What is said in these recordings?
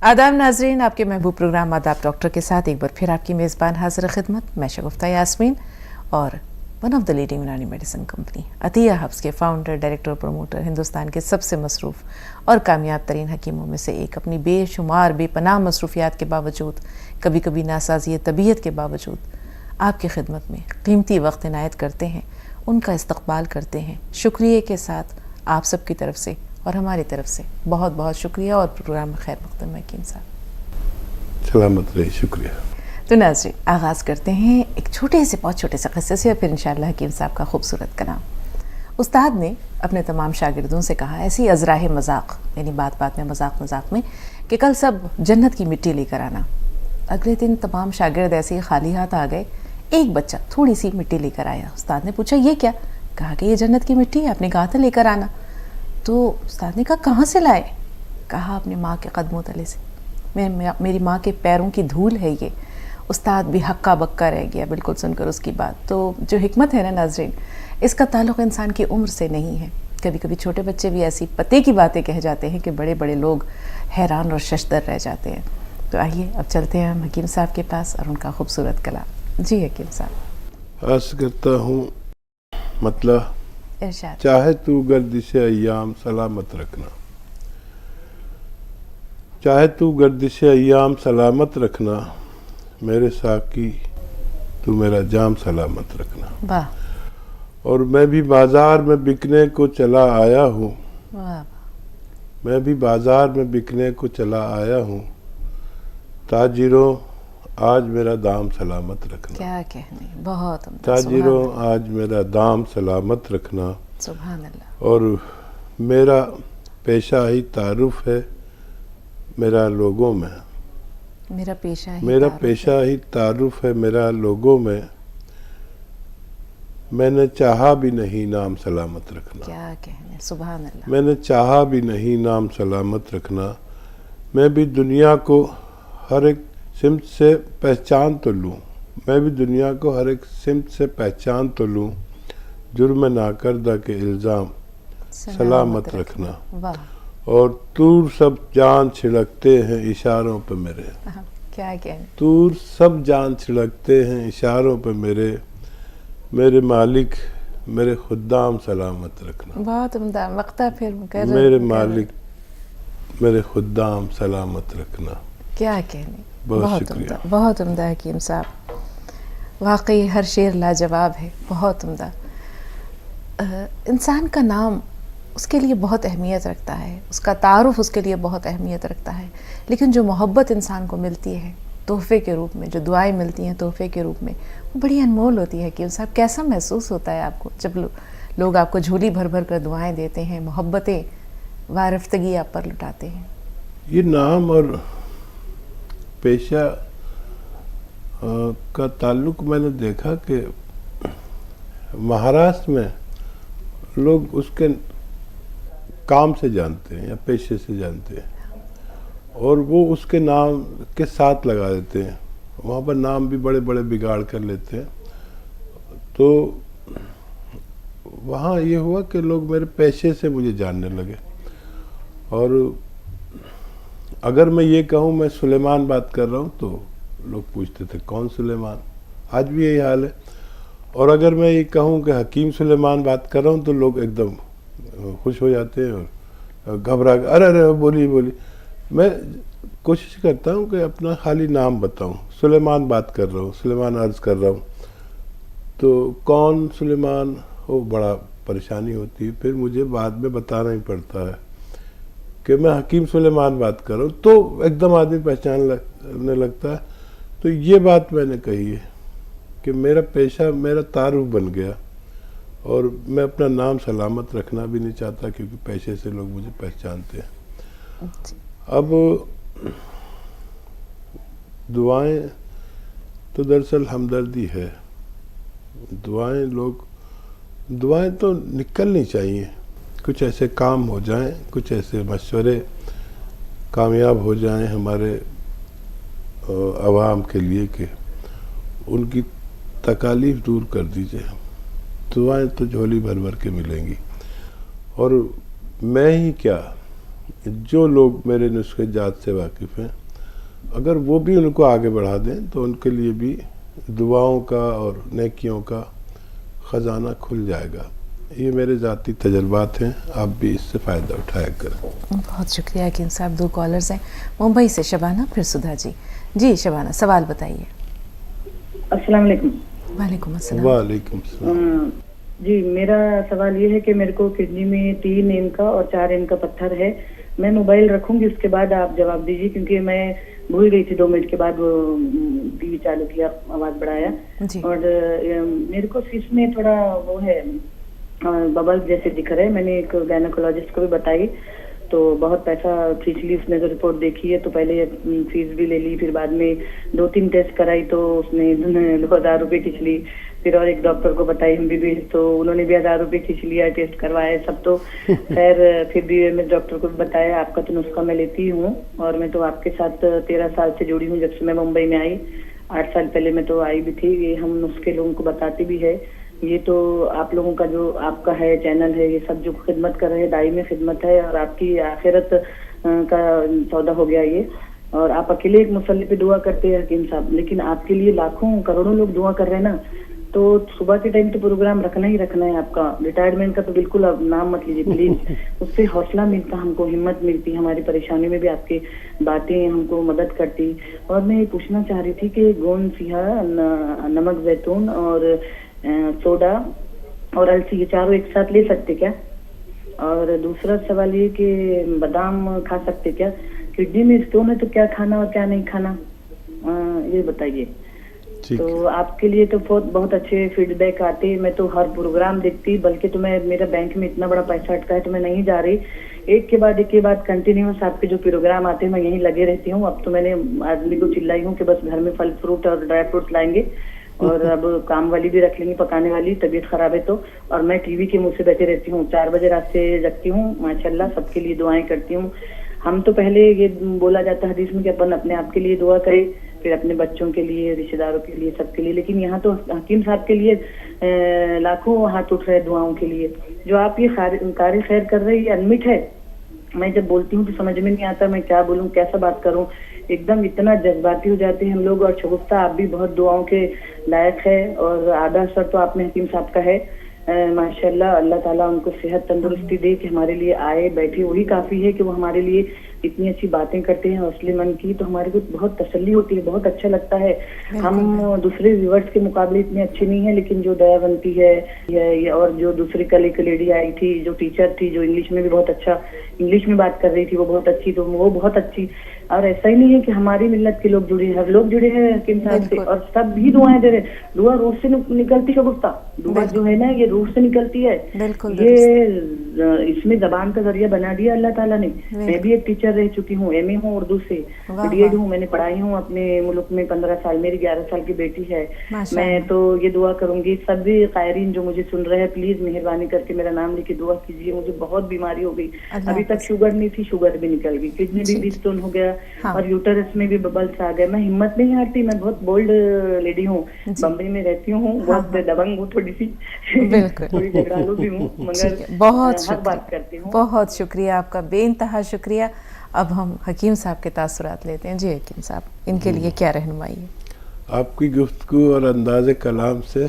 आदाब नाजरीन, आपके महबूब प्रोग्राम आदाब डॉक्टर के साथ एक बार फिर आपकी मेज़बान हाजिर खिदमत। मैं शगुफ्ता यास्मीन और वन ऑफ द लीडिंग यूनानी मेडिसिन कंपनी अतिया हब्स के फाउंडर, डायरेक्टर और प्रमोटर, हिंदुस्तान के सबसे मसरूफ़ और कामयाब तरीन हकीमों में से एक। अपनी बेशुमार बेपनाह मसरूफियात के बावजूद, कभी कभी नासाज़ी तबीयत के बावजूद आपकी खिदमत में कीमती वक्त इनायत करते हैं, उनका इस्तकबाल करते हैं। शुक्रिया के साथ आप सबकी तरफ से और हमारी तरफ से बहुत बहुत शुक्रिया और प्रोग्राम में खैर मक़दम हकीम साहब। सलामत रही, शुक्रिया। तो नाज़रीन, आगाज़ करते हैं एक छोटे से बहुत छोटे से क़स्से से और फिर इंशाअल्लाह हकीम साहब का खूबसूरत कलाम। उस्ताद ने अपने तमाम शागिर्दों से कहा, ऐसी अज़राह मजाक, यानी बात बात में मजाक मजाक में, कि कल सब जन्नत की मिट्टी लेकर आना। अगले दिन तमाम शागिर्द ऐसे ही खाली हाथ आ गए। एक बच्चा थोड़ी सी मिट्टी लेकर आया। उस्ताद ने पूछा, ये क्या? कहा कि ये जन्नत की मिट्टी है, आपने कहा था लेकर आना। तो उस्ताद ने कहा, कहाँ से लाए? कहा, अपनी माँ के कदमों तले से, मेरी माँ के पैरों की धूल है ये। उस्ताद भी हक्का बक्का रह गया बिल्कुल सुनकर उसकी बात। तो जो हिकमत है ना नाज़रीन, इसका ताल्लुक़ इंसान की उम्र से नहीं है। कभी कभी छोटे बच्चे भी ऐसी पते की बातें कह जाते हैं कि बड़े बड़े लोग हैरान और शशदर रह जाते हैं। तो आइए अब चलते हैं हम हकीम साहब के पास और उनका खूबसूरत कलाम। जी हकीम साहब। अर्ज़ करता हूँ, मतलब इरशाद। चाहे तू गर्दिश अय्याम सलामत रखना, चाहे तू गर्दिश अय्याम सलामत रखना, मेरे साकी तू मेरा जाम सलामत रखना। वाह। और मैं भी बाजार में बिकने को चला आया हूँ, वाह। मैं भी बाजार में बिकने को चला आया हूँ, ताजिरों आज मेरा दाम सलामत रखना। क्या कहने, बहुत उम्दा। ताजिरों आज मेरा दाम सलामत रखना। सुभान अल्लाह। और मेरा पेशा ही तारुफ है मेरा लोगों में, मेरा पेशा ही तारुफ है मेरा लोगों में, मैंने चाहा भी नहीं नाम सलामत रखना। क्या कहने, सुभान अल्लाह। मैंने चाहा भी नहीं नाम सलामत रखना। मैं भी दुनिया को हर एक सिमत से पहचान तो लूँ, मैं भी दुनिया को हर एक सिमत से पहचान तो लूँ, जुर्म नाकर्दा के इल्ज़ाम सलामत रखना। वाह। और तूर सब जान छिड़कते हैं इशारों पे मेरे, क्या कहने, तूर सब जान छिड़कते हैं इशारों पे मेरे, मेरे मालिक मेरे खुदाम सलामत रखना। बहुत उम्दा। वक्ता फिर मेरे मालिक मेरे खुदाम सलामत रखना। क्या कहने, बहुत शुक्रिया। बहुत उम्दा हकीम साहब, वाकई हर शेर लाजवाब है, बहुत उम्दा। इंसान का नाम उसके लिए बहुत अहमियत रखता है, उसका तारुफ उसके लिए बहुत अहमियत रखता है, लेकिन जो मोहब्बत इंसान को मिलती है तोहफे के रूप में, जो दुआएं मिलती हैं तोहफे के रूप में, वो बड़ी अनमोल होती है। कि साहब कैसा महसूस होता है आपको जब लोग आपको झोली भर भर कर दुआएं देते हैं, मोहब्बतें वारफ्तगी आप पर लुटाते हैं? ये नाम और पेशा का ताल्लुक़ मैंने देखा कि महाराष्ट्र में लोग उसके काम से जानते हैं या पेशे से जानते हैं, और वो उसके नाम के साथ लगा देते हैं। वहाँ पर नाम भी बड़े बड़े बिगाड़ कर लेते हैं। तो वहाँ ये हुआ कि लोग मेरे पेशे से मुझे जानने लगे। और अगर मैं ये कहूँ मैं सुलेमान बात कर रहा हूँ तो लोग पूछते थे कौन सुलेमान, आज भी यही हाल है। और अगर मैं ये कहूँ कि हकीम सुलेमान बात कर रहा हूँ तो लोग एकदम खुश हो जाते हैं और घबरा के अरे अरे बोली। मैं कोशिश करता हूँ कि अपना खाली नाम बताऊँ, सुलेमान बात कर रहा हूँ, सुलेमान अर्ज़ कर रहा हूँ। तो कौन सुलेमान, वो बड़ा परेशानी होती है। फिर मुझे बाद में बताना ही पड़ता है कि मैं हकीम सुलेमान बात कर रहा हूँ, तो एकदम आदमी पहचानने लगता है। तो ये बात मैंने कही है कि मेरा पेशा मेरा तारुफ बन गया, और मैं अपना नाम सलामत रखना भी नहीं चाहता क्योंकि पैसे से लोग मुझे पहचानते हैं। अब दुआएं तो दरअसल हमदर्दी है। दुआएं तो निकलनी चाहिए। कुछ ऐसे काम हो जाएं, कुछ ऐसे मशवरे कामयाब हो जाएं हमारे आवाम के लिए कि उनकी तकालीफ दूर कर दीजिए। दुआएं तो झोली भर भर के मिलेंगी। और मैं ही क्या, जो लोग मेरे नुस्खे जात से वाकिफ़ हैं, अगर वो भी उनको आगे बढ़ा दें तो उनके लिए भी दुआओं का और नेकियों का ख़जाना खुल जाएगा। ये मेरे ज़ाती तजर्बात हैं, आप भी इससे फ़ायदा उठाया करें। बहुत शुक्रिया हकीम साहब। 2 कॉलर्स हैं, मुंबई से शबाना, फिर सुधा जी। जी शबाना, सवाल बताइए। अस्सलाम वालेकुम। वालेकुम अस्सलाम। वालेकुम सलाम। जी, मेरा सवाल ये है कि मेरे को किडनी में 3 एम का और 4 एम का पत्थर है। मैं मोबाइल रखूंगी, उसके बाद आप जवाब दीजिए, क्योंकि मैं भूल गई थी 2 मिनट के बाद वो टीवी चालू किया, आवाज बढ़ाया। जी। और मेरे को सिस में थोड़ा वो है, बबल जैसे दिख रहे हैं। मैंने एक गायनेकोलॉजिस्ट को भी बताई, तो बहुत पैसा खींच ली उसने। जो रिपोर्ट देखी है तो पहले फीस भी ले ली, फिर बाद में 2-3 टेस्ट कराई तो उसने 2000 रुपये खींच ली। फिर और एक डॉक्टर को बताई MBBS, तो उन्होंने भी 1000 रुपये खींच लिया, टेस्ट करवाए सब। तो खैर फिर भी मैं डॉक्टर को बताया आपका तो नुस्खा मैं लेती हूँ, और मैं तो आपके साथ 13 साल से जुड़ी हूँ, जब से मैं मुंबई में आई। 8 साल पहले मैं तो आई भी थी। ये हम नुस्खे लोगों को बताते भी है। ये तो आप लोगों का जो आपका है चैनल है, ये सब जो खिदमत कर रहे हैं, दाई में खिदमत है, और आपकी आखिरत का सौदा हो गया ये। और आप अकेले एक मुसल्ले पे दुआ करते हैं हकीम साहब, लेकिन आपके लिए लाखों करोड़ों लोग दुआ कर रहे हैं ना। तो सुबह के टाइम तो प्रोग्राम रखना ही रखना है आपका। रिटायरमेंट का तो बिल्कुल अब नाम मत लीजिए प्लीज। उससे हौसला मिलता, हमको हिम्मत मिलती, हमारी परेशानी में भी आपकी बातें हमको मदद करती। और मैं ये पूछना चाह रही थी कि गोंद सिहा, नमक जैतून और सोडा और अलसी, ये चारों एक साथ ले सकते क्या? और दूसरा सवाल ये कि बादाम खा सकते क्या? किडनी में स्टोन है तो क्या खाना और क्या नहीं खाना, ये बताइए। तो आपके लिए तो बहुत अच्छे फीडबैक आते। मैं तो हर प्रोग्राम देखती, बल्कि तो मैं, मेरा बैंक में इतना बड़ा पैसा अटका है तो मैं नहीं जा रही। एक के बाद कंटिन्यूस आपके जो प्रोग्राम आते हैं मैं यहीं लगे रहती हूँ। अब तो मैंने आदमी को चिल्लाई हूँ कि बस घर में फल फ्रूट और ड्राई फ्रूट्स लाएंगे, और अब काम वाली भी रख लेंगी पकाने वाली, तबीयत खराब है तो। और मैं टीवी के मुंह से बैठे रहती हूँ, 4 बजे रात से जगती हूँ। माशाल्लाह सबके लिए दुआएं करती हूँ। हम तो पहले ये बोला जाता है हदीस में कि अपन अपने आप के लिए दुआ करें, फिर अपने बच्चों के लिए, रिश्तेदारों के लिए, सबके लिए। लेकिन यहाँ तो हकीम साहब के लिए लाखों हाथ उठ रहे दुआओं के लिए। जो आप ये कार्य खैर कर रहे हैं, ये अनमिट है। मैं जब बोलती हूँ तो समझ में नहीं आता मैं क्या बोलूँ, कैसा बात करूँ। एकदम इतना जज्बाती हो जाते हैं हम लोग। और शगुफ्ता आप भी बहुत दुआओं के लायक है, और आधा असर तो आप में हकीम साहब का है। माशाल्लाह, अल्लाह ताला उनको सेहत तंदुरुस्ती दे कि हमारे लिए आए बैठे, वही काफी है कि वो हमारे लिए इतनी अच्छी बातें करते हैं हौसले मन की। तो हमारे को बहुत तसल्ली होती है, बहुत अच्छा लगता है। हम दूसरे व्यूअर्स के मुकाबले इतने अच्छे नहीं है, लेकिन जो दयावंती है और जो दूसरी कल एक लेडी आई थी जो टीचर थी, जो इंग्लिश में भी बहुत अच्छा इंग्लिश में बात कर रही थी, वो बहुत अच्छी, तो वो बहुत अच्छी। और ऐसा ही नहीं है कि हमारी मिल्लत के लोग जुड़े हैं, हर लोग जुड़े हैं हकीम साहब से, और सब भी दुआएं दे रहे हैं। दुआ रूह से निकलती है गुफ्ता, दुआ जो है ना ये रूह से निकलती है। ये इसमें जबान का जरिया बना दिया अल्लाह ताला ने। मैं भी एक टीचर रह चुकी हूँ, MA हूँ उर्दू से, BEd हूँ, मैंने पढ़ाई हूँ अपने मुल्क में 15 साल, मेरी 11 साल की बेटी है। मैं तो ये दुआ करूंगी सभी कायरीन जो मुझे सुन रहे हैं, प्लीज मेहरबानी करके मेरा नाम लेके दुआ कीजिए। मुझे बहुत बीमारी हो गई, अभी तक शुगर नहीं थी, शुगर भी निकल गई, किडनी भी स्टोन हो गया, और यूटरस में भी बबल्स आ गए। मैं हिम्मत नहीं हारती, मैं बहुत बोल्ड लेडी हूँ, बम्बई में रहती हूँ, बहुत दबंग हूँ, थोड़ी सी थोड़ी झगड़ालू भी हूँ, मगर बहुत हक बात करती हूँ। बहुत शुक्रिया आपका, बेइंतहा शुक्रिया। अब हम हकीम साहब के तासुरात लेते हैं। जी हकीम साहब, इनके लिए क्या रहनुमाई है? आपकी गुफ्तगू और अंदाज़े कलाम से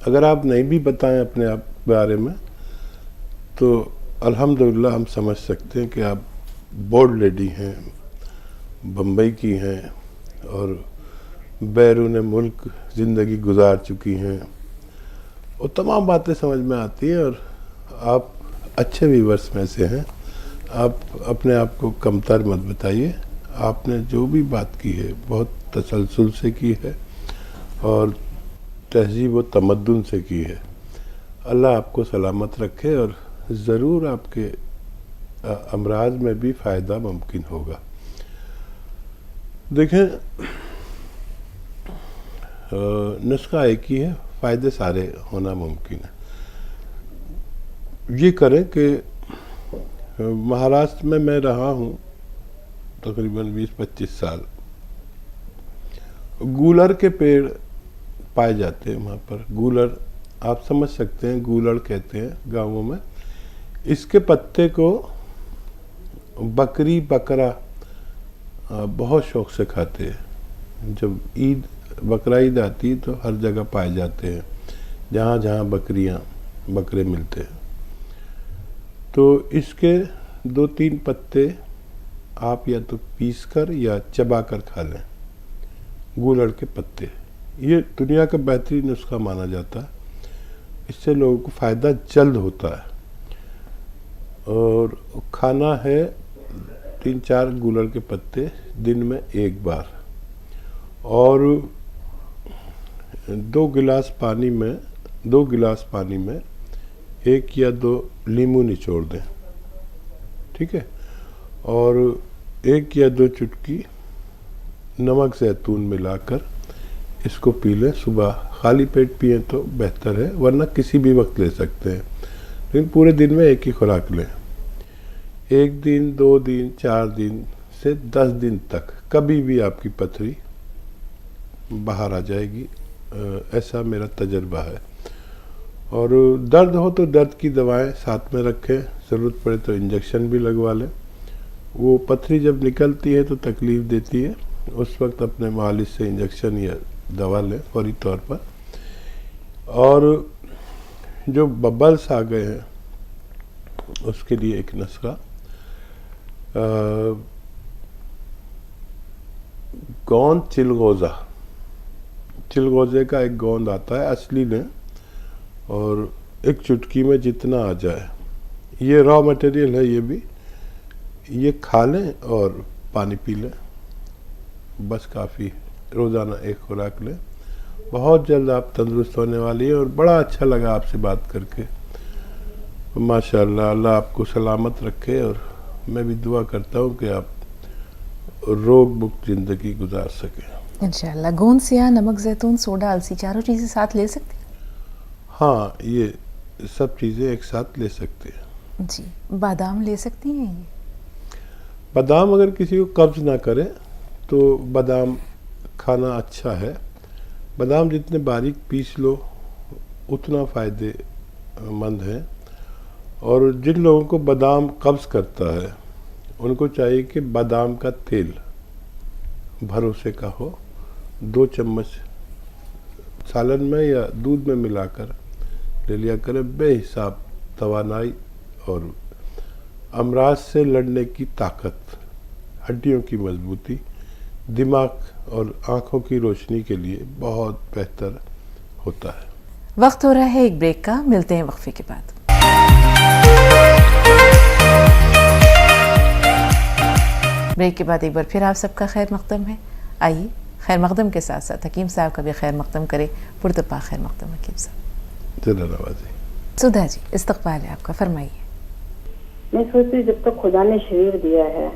अगर आप नहीं भी बताएं अपने आप बारे में, तो अल्हम्दुलिल्लाह हम समझ सकते हैं कि आप बोल्ड लेडी हैं, बम्बई की हैं, और बैरून मुल्क ज़िंदगी गुजार चुकी हैं, और तमाम बातें समझ में आती हैं। और आप अच्छे व्यूअर्स में से हैं। आप अपने आप को कमतर मत बताइए। आपने जो भी बात की है बहुत तसलसल से की है और तहजीब व तमद्दुन से की है। अल्लाह आपको सलामत रखे, और ज़रूर आपके अमराज में भी फ़ायदा मुमकिन होगा। देखें, नुस्खा एक ही है, फ़ायदे सारे होना मुमकिन है। ये करें कि महाराष्ट्र में मैं रहा हूँ तकरीबन 20-25 साल। गूलर के पेड़ पाए जाते हैं वहाँ पर। गूलर आप समझ सकते हैं, गूलर कहते हैं गाँवों में। इसके पत्ते को बकरी बकरा बहुत शौक से खाते हैं। जब ईद बकरा ईद आती है तो हर जगह पाए जाते हैं, जहाँ जहाँ बकरे मिलते हैं। तो इसके 2-3 पत्ते आप या तो पीस कर या चबा कर खा लें। गूलड़ के पत्ते, ये दुनिया का बेहतरीन नुस्खा माना जाता है। इससे लोगों को फ़ायदा जल्द होता है। और खाना है 3-4 गूलड़ के पत्ते दिन में 1 बार, और 2 गिलास पानी में 1 या 2 नींबू निचोड़ दें, ठीक है। और 1 या 2 चुटकी नमक ज़ैतून मिलाकर इसको पी लें। सुबह खाली पेट पिए तो बेहतर है, वरना किसी भी वक्त ले सकते हैं, लेकिन पूरे दिन में एक ही खुराक लें। 1 दिन, 2 दिन, 4 दिन से 10 दिन तक कभी भी आपकी पथरी बाहर आ जाएगी, ऐसा मेरा तजर्बा है। और दर्द हो तो दर्द की दवाएं साथ में रखें, ज़रूरत पड़े तो इंजेक्शन भी लगवा लें। वो पथरी जब निकलती है तो तकलीफ़ देती है, उस वक्त अपने मालिश से इंजेक्शन या दवा लें फौरी तौर पर। और जो बबल्स आ गए हैं उसके लिए एक नुस्खा, गोंद चिलगोज़े का एक गोंद आता है, असली लें, और एक चुटकी में जितना आ जाए, ये रॉ मटेरियल है, ये खा लें और पानी पी लें, बस काफ़ी। रोज़ाना 1 खुराक लें, बहुत जल्द आप तंदुरुस्त होने वाली है। और बड़ा अच्छा लगा आपसे बात करके, माशाअल्लाह। अल्लाह आपको सलामत रखे, और मैं भी दुआ करता हूँ कि आप रोग मुक्त ज़िंदगी गुजार सकें इंशाअल्लाह। गोंद से या नमक ज़ैतून सोडा अलसी चारों चीज़ें साथ ले सकते हैं? हाँ, ये सब चीज़ें एक साथ ले सकते हैं जी। बादाम ले सकती हैं ये? बादाम अगर किसी को कब्ज़ ना करे तो बादाम खाना अच्छा है। बादाम जितने बारीक पीस लो उतना फ़ायदेमंद है। और जिन लोगों को बादाम कब्ज़ करता है उनको चाहिए कि बादाम का तेल भरोसे का हो, 2 चम्मच सालन में या दूध में मिलाकर ले लिया करें। बेहिसाब तवानाई और अमराज से लड़ने की ताकत, हड्डियों की मजबूती, दिमाग और आँखों की रोशनी के लिए बहुत बेहतर होता है। वक्त हो रहा है एक ब्रेक का, मिलते हैं वक्फे के बाद। ब्रेक के बाद एक बार फिर आप सबका खैर मक़दम है। आइए खैर मक़दम के साथ साथ हकीम साहब का भी खैर मक़दम करें। पुरतपा खैर मक़दम हकीम साहब। ज़रा नवाज़ी। सुधा जी, इस्तक़बाल है आपका, फरमाइए। मैं सोचती हूँ जब तक खुदा ने शरीर दिया है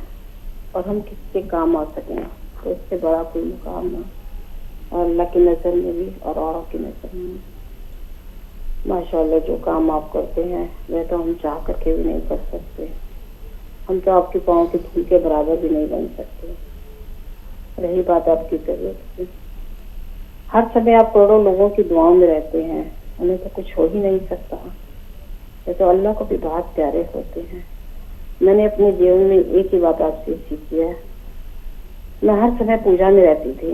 और हम किसी के काम आ सकें तो इससे बड़ा कोई मुकाम नहीं, और अल्लाह की नज़र में भी और औरों की नज़र में भी। माशाल्लाह जो काम आप करते हैं वह तो हम चाह करके भी नहीं कर सकते। हम तो आपके पाँव की धूल के बराबर भी नहीं बन सकते। रही बात आपकी तबीयत की, हर समय आप करोड़ों लोगों की दुआओं में रहते हैं, उन्हें तो कुछ हो ही नहीं सकता। ये तो अल्लाह को भी बहुत प्यारे होते हैं। मैंने अपने जीवन में एक ही बात आपसे सीखी है, मैं हर समय पूजा में रहती थी।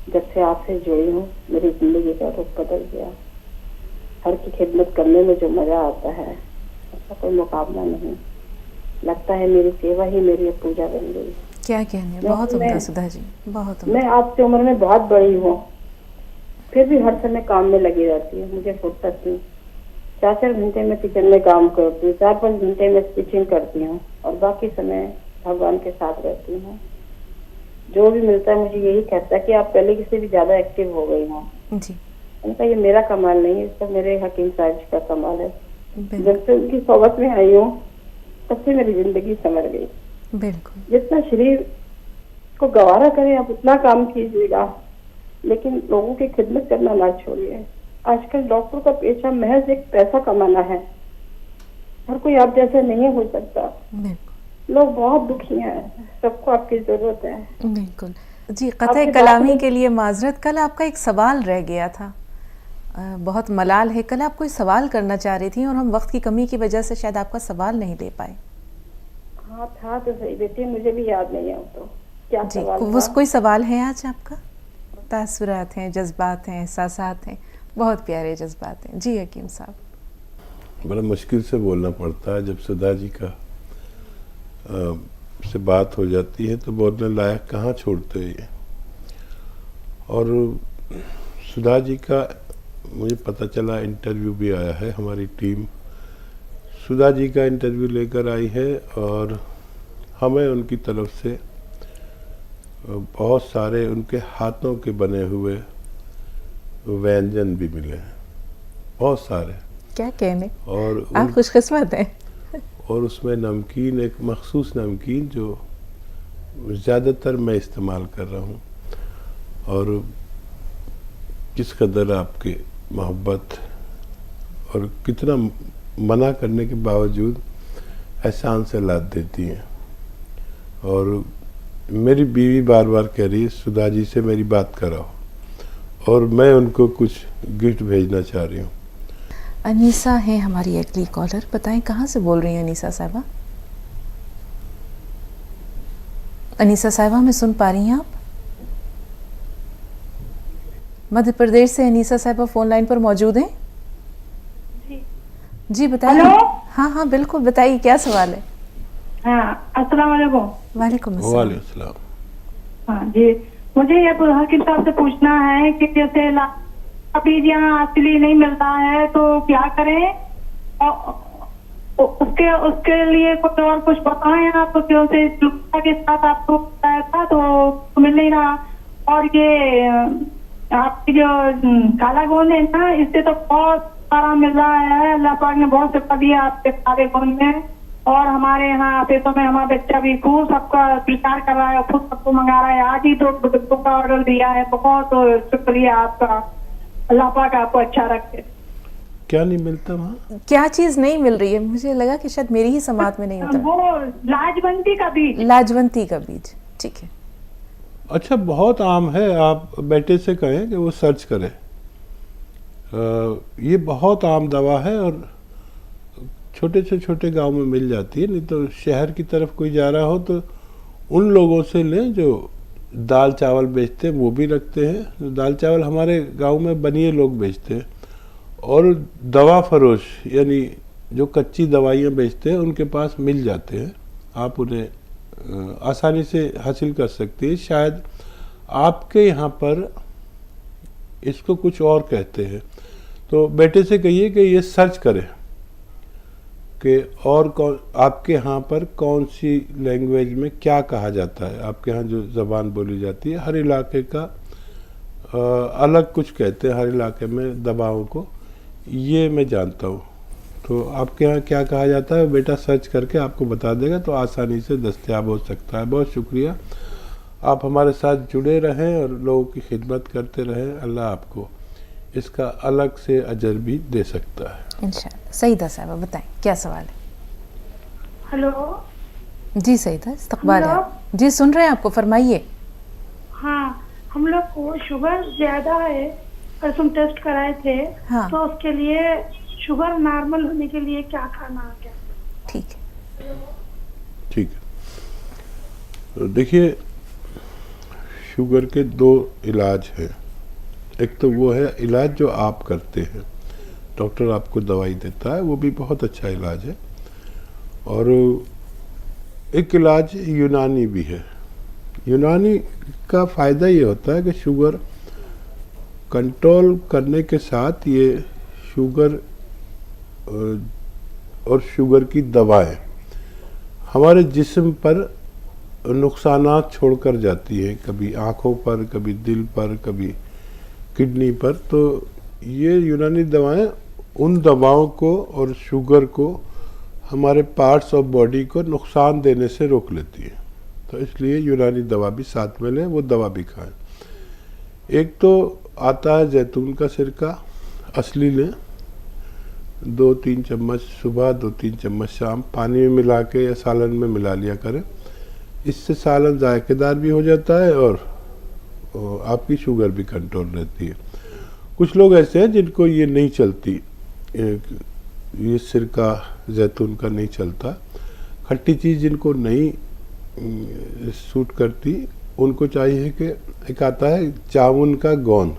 जब से आपसे जुड़ी हूँ मेरी जिंदगी का रुख बदल गया। हर की खिदमत करने में जो मजा आता है उसका कोई मुकाबला नहीं। लगता है मेरी सेवा ही मेरी पूजा बन गई। क्या कहने, बहुत उम्दा सुधा जी, बहुत उम्दा। मैं आपसे उम्र में बहुत बड़ी हूँ, फिर भी हर समय काम में लगी रहती हूँ। मुझे फुर्सत नहीं। 4-4 घंटे में किचन में काम करती हूँ, 4-5 घंटे में स्टिचिंग करती हूँ, और बाकी समय भगवान के साथ रहती हूँ। जो भी मिलता है मुझे यही कहता है कि आप पहले किसी भी ज्यादा एक्टिव हो गई हो जी। उनका ये मेरा कमाल नहीं है, सब मेरे हकीम साहब का कमाल है। बिल्कुल जब से उनकी सोबत में आई हूँ तब से मेरी जिंदगी संवर गई। बिल्कुल। जितना शरीर को गवारा करें आप उतना काम कीजिएगा, लेकिन लोगों की खिदमत करना ना छोड़िए। आजकल डॉक्टर का पेशा महज एक पैसा कमाना है। हर कोई आप जैसा नहीं हो सकता। बिल्कुल। लोग बहुत दुखी हैं, सबको आपकी जरूरत है। बिल्कुल जी। क़त्ए कलामी के लिए माजरत, कल आपका एक सवाल रह गया था, बहुत मलाल है। कल आप कोई सवाल करना चाह रही थी और हम वक्त की कमी की वजह से शायद आपका सवाल नहीं ले पाए। हाँ था तो सही बेटी, मुझे भी याद नहीं है वो तो क्या जी, सवाल वो था। कोई सवाल है आज आपका? तासुरात हैं, जज्बात हैं, एहसासात हैं, बहुत प्यारे जज्बात हैं। जी हकीम साहब। बड़ा मुश्किल से बोलना पड़ता है जब सुधा जी का से बात हो जाती है, तो बोलने लायक कहाँ छोड़ते हैं ये। और सुधा जी का मुझे पता चला इंटरव्यू भी आया है, हमारी टीम सुधा जी का इंटरव्यू लेकर आई है और हमें उनकी तरफ से बहुत सारे उनके हाथों के बने हुए व्यंजन भी मिले हैं, बहुत सारे। क्या कहने, और आप खुशकिस्मत हैं। और उसमें नमकीन, एक मखसूस नमकीन जो ज़्यादातर मैं इस्तेमाल कर रहा हूँ, और किस कदर आपकी मोहब्बत और कितना मना करने के बावजूद एहसान से लाद देती हैं। और मेरी बीवी बार बार कह रही है सुधा जी से मेरी बात कराओ, और मैं उनको कुछ गिफ्ट भेजना चाह रही हूँ। अनीसा है हमारी अगली कॉलर, बताएं कहाँ से बोल रही हैं अनीसा साहिबा? अनीसा साहिबा हमें सुन पा रही हैं आप? मध्य प्रदेश से अनीसा साहिबा फोन लाइन पर मौजूद हैं? जी बताइए। हेलो? हाँ हाँ बिल्कुल, बताइए क्या सवाल है? हाँ, अस्सलाम वालेकुम। वालेकुम अस्सलाम। वालेकुम अस्सलाम। हाँ जी, मुझे ये हकीम साहब से पूछना है कि जैसे अभी यहाँ असली नहीं मिलता है तो क्या करें, और उसके उसके लिए कुछ और कुछ बताएं आप, जैसे के साथ आपको बताया था तो मिल नहीं रहा। और ये आपकी जो काला गोंद है ना, इससे तो बहुत सारा मिल रहा है, अल्लाह पाक ने बहुत सिफा दिया आपके काले गोंद में। और हमारे यहाँ पेटों में हमारा बच्चा भी खूब सबका प्रचार कर रहा है, खुद सबको मंगा रहा है। आज ही तो बुजुर्गों का ऑर्डर दिया है, बहुत शुक्रिया आपका, अल्लाह पाक आपको अच्छा रखे। क्या नहीं मिलता वहाँ? क्या चीज नहीं मिल रही है? मुझे लगा कि शायद मेरी ही समात में नहीं होता। वो लाजवंती का बीज। लाजवंती का बीज, ठीक है। अच्छा, बहुत आम है, आप बेटे से कहें कि वो सर्च करे। ये बहुत आम दवा है और छोटे से छोटे गांव में मिल जाती है। नहीं तो शहर की तरफ कोई जा रहा हो तो उन लोगों से लें जो दाल चावल बेचते हैं, वो भी रखते हैं। दाल चावल हमारे गांव में बनिए लोग बेचते हैं, और दवा फरोश यानी जो कच्ची दवाइयाँ बेचते हैं उनके पास मिल जाते हैं। आप उन्हें आसानी से हासिल कर सकते हैं। शायद आपके यहाँ पर इसको कुछ और कहते हैं, तो बेटे से कहिए कि ये सर्च करें कि और कौन आपके यहाँ पर कौन सी लैंग्वेज में क्या कहा जाता है। आपके यहाँ जो ज़बान बोली जाती है, हर इलाके का अलग कुछ कहते हैं, हर इलाके में दवाओं को, ये मैं जानता हूँ। तो आपके यहाँ क्या कहा जाता है बेटा सर्च करके आपको बता देगा, तो आसानी से दस्तयाब हो सकता है। बहुत शुक्रिया, आप हमारे साथ जुड़े रहें और लोगों की खिदमत करते रहें। अल्लाह आपको इसका अलग से अजर भी दे सकता है इंशाअल्लाह। सईदा साहबा बताएं क्या सवाल है? हेलो जी सईदा, इस्तकबाल है। जी सुन रहे हैं आपको, फरमाइए। हाँ, हम लोग को शुगर ज्यादा है, परसों टेस्ट कराए थे। हाँ। तो उसके लिए शुगर नॉर्मल होने के लिए क्या खाना है? ठीक है। ठीक है, तो देखिए शुगर के दो इलाज हैं। एक तो वो है इलाज जो आप करते हैं, डॉक्टर आपको दवाई देता है, वो भी बहुत अच्छा इलाज है। और एक इलाज यूनानी भी है। यूनानी का फ़ायदा ये होता है कि शुगर कंट्रोल करने के साथ ये शुगर और शुगर की दवाएं हमारे जिस्म पर नुकसानात छोड़कर जाती है, कभी आँखों पर, कभी दिल पर, कभी किडनी पर। तो ये यूनानी दवाएं उन दवाओं को और शुगर को हमारे पार्ट्स ऑफ बॉडी को नुकसान देने से रोक लेती है। तो इसलिए यूनानी दवा भी साथ में लें, वो दवा भी खाएं। एक तो आता है जैतून का सिरका, असली लें, 2-3 चम्मच सुबह, 2-3 चम्मच शाम, पानी में मिला के या सालन में मिला लिया करें। इससे सालन जायकेदार भी हो जाता है और आपकी शुगर भी कंट्रोल रहती है। कुछ लोग ऐसे हैं जिनको ये नहीं चलती, ये सिरका जैतून का नहीं चलता, खट्टी चीज़ जिनको नहीं सूट करती उनको चाहिए कि एक आता है जामुन का गोंद।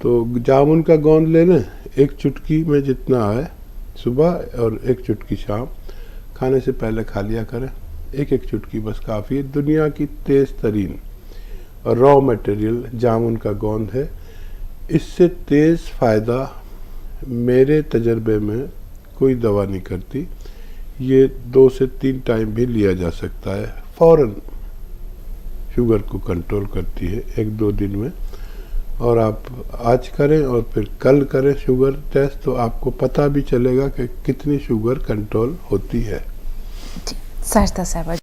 तो जामुन का गोंद ले लें, एक चुटकी में जितना है सुबह और एक चुटकी शाम, खाने से पहले खा लिया करें। एक एक चुटकी बस काफ़ी है। दुनिया की तेज़ तरीन और रॉ मटेरियल जामुन का गोंद है। इससे तेज़ फ़ायदा मेरे तजर्बे में कोई दवा नहीं करती। ये 2 से 3 टाइम भी लिया जा सकता है। फ़ौरन शुगर को कंट्रोल करती है 1-2 दिन में। और आप आज करें और फिर कल करें शुगर टेस्ट, तो आपको पता भी चलेगा कि कितनी शुगर कंट्रोल होती है। जी, साजिदा साहबा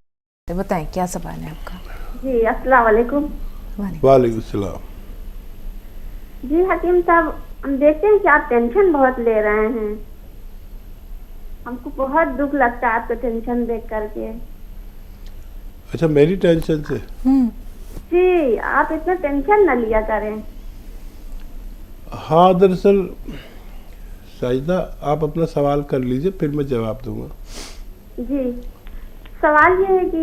बताएं क्या सवाल है आपका? जी अस्सलाम वालेकुम। वालेकुम सलाम। जी हकीम साहब, हम देखते हैं कि आप टेंशन बहुत ले रहे हैं। हमको बहुत दुख लगता है आपको टेंशन देख करके। अच्छा, मेरी टेंशन से? जी, आप इतना टेंशन न लिया करें। हाँ, दरअसल साजिदा आप अपना सवाल कर लीजिए, फिर मैं जवाब दूंगा। जी, सवाल ये है कि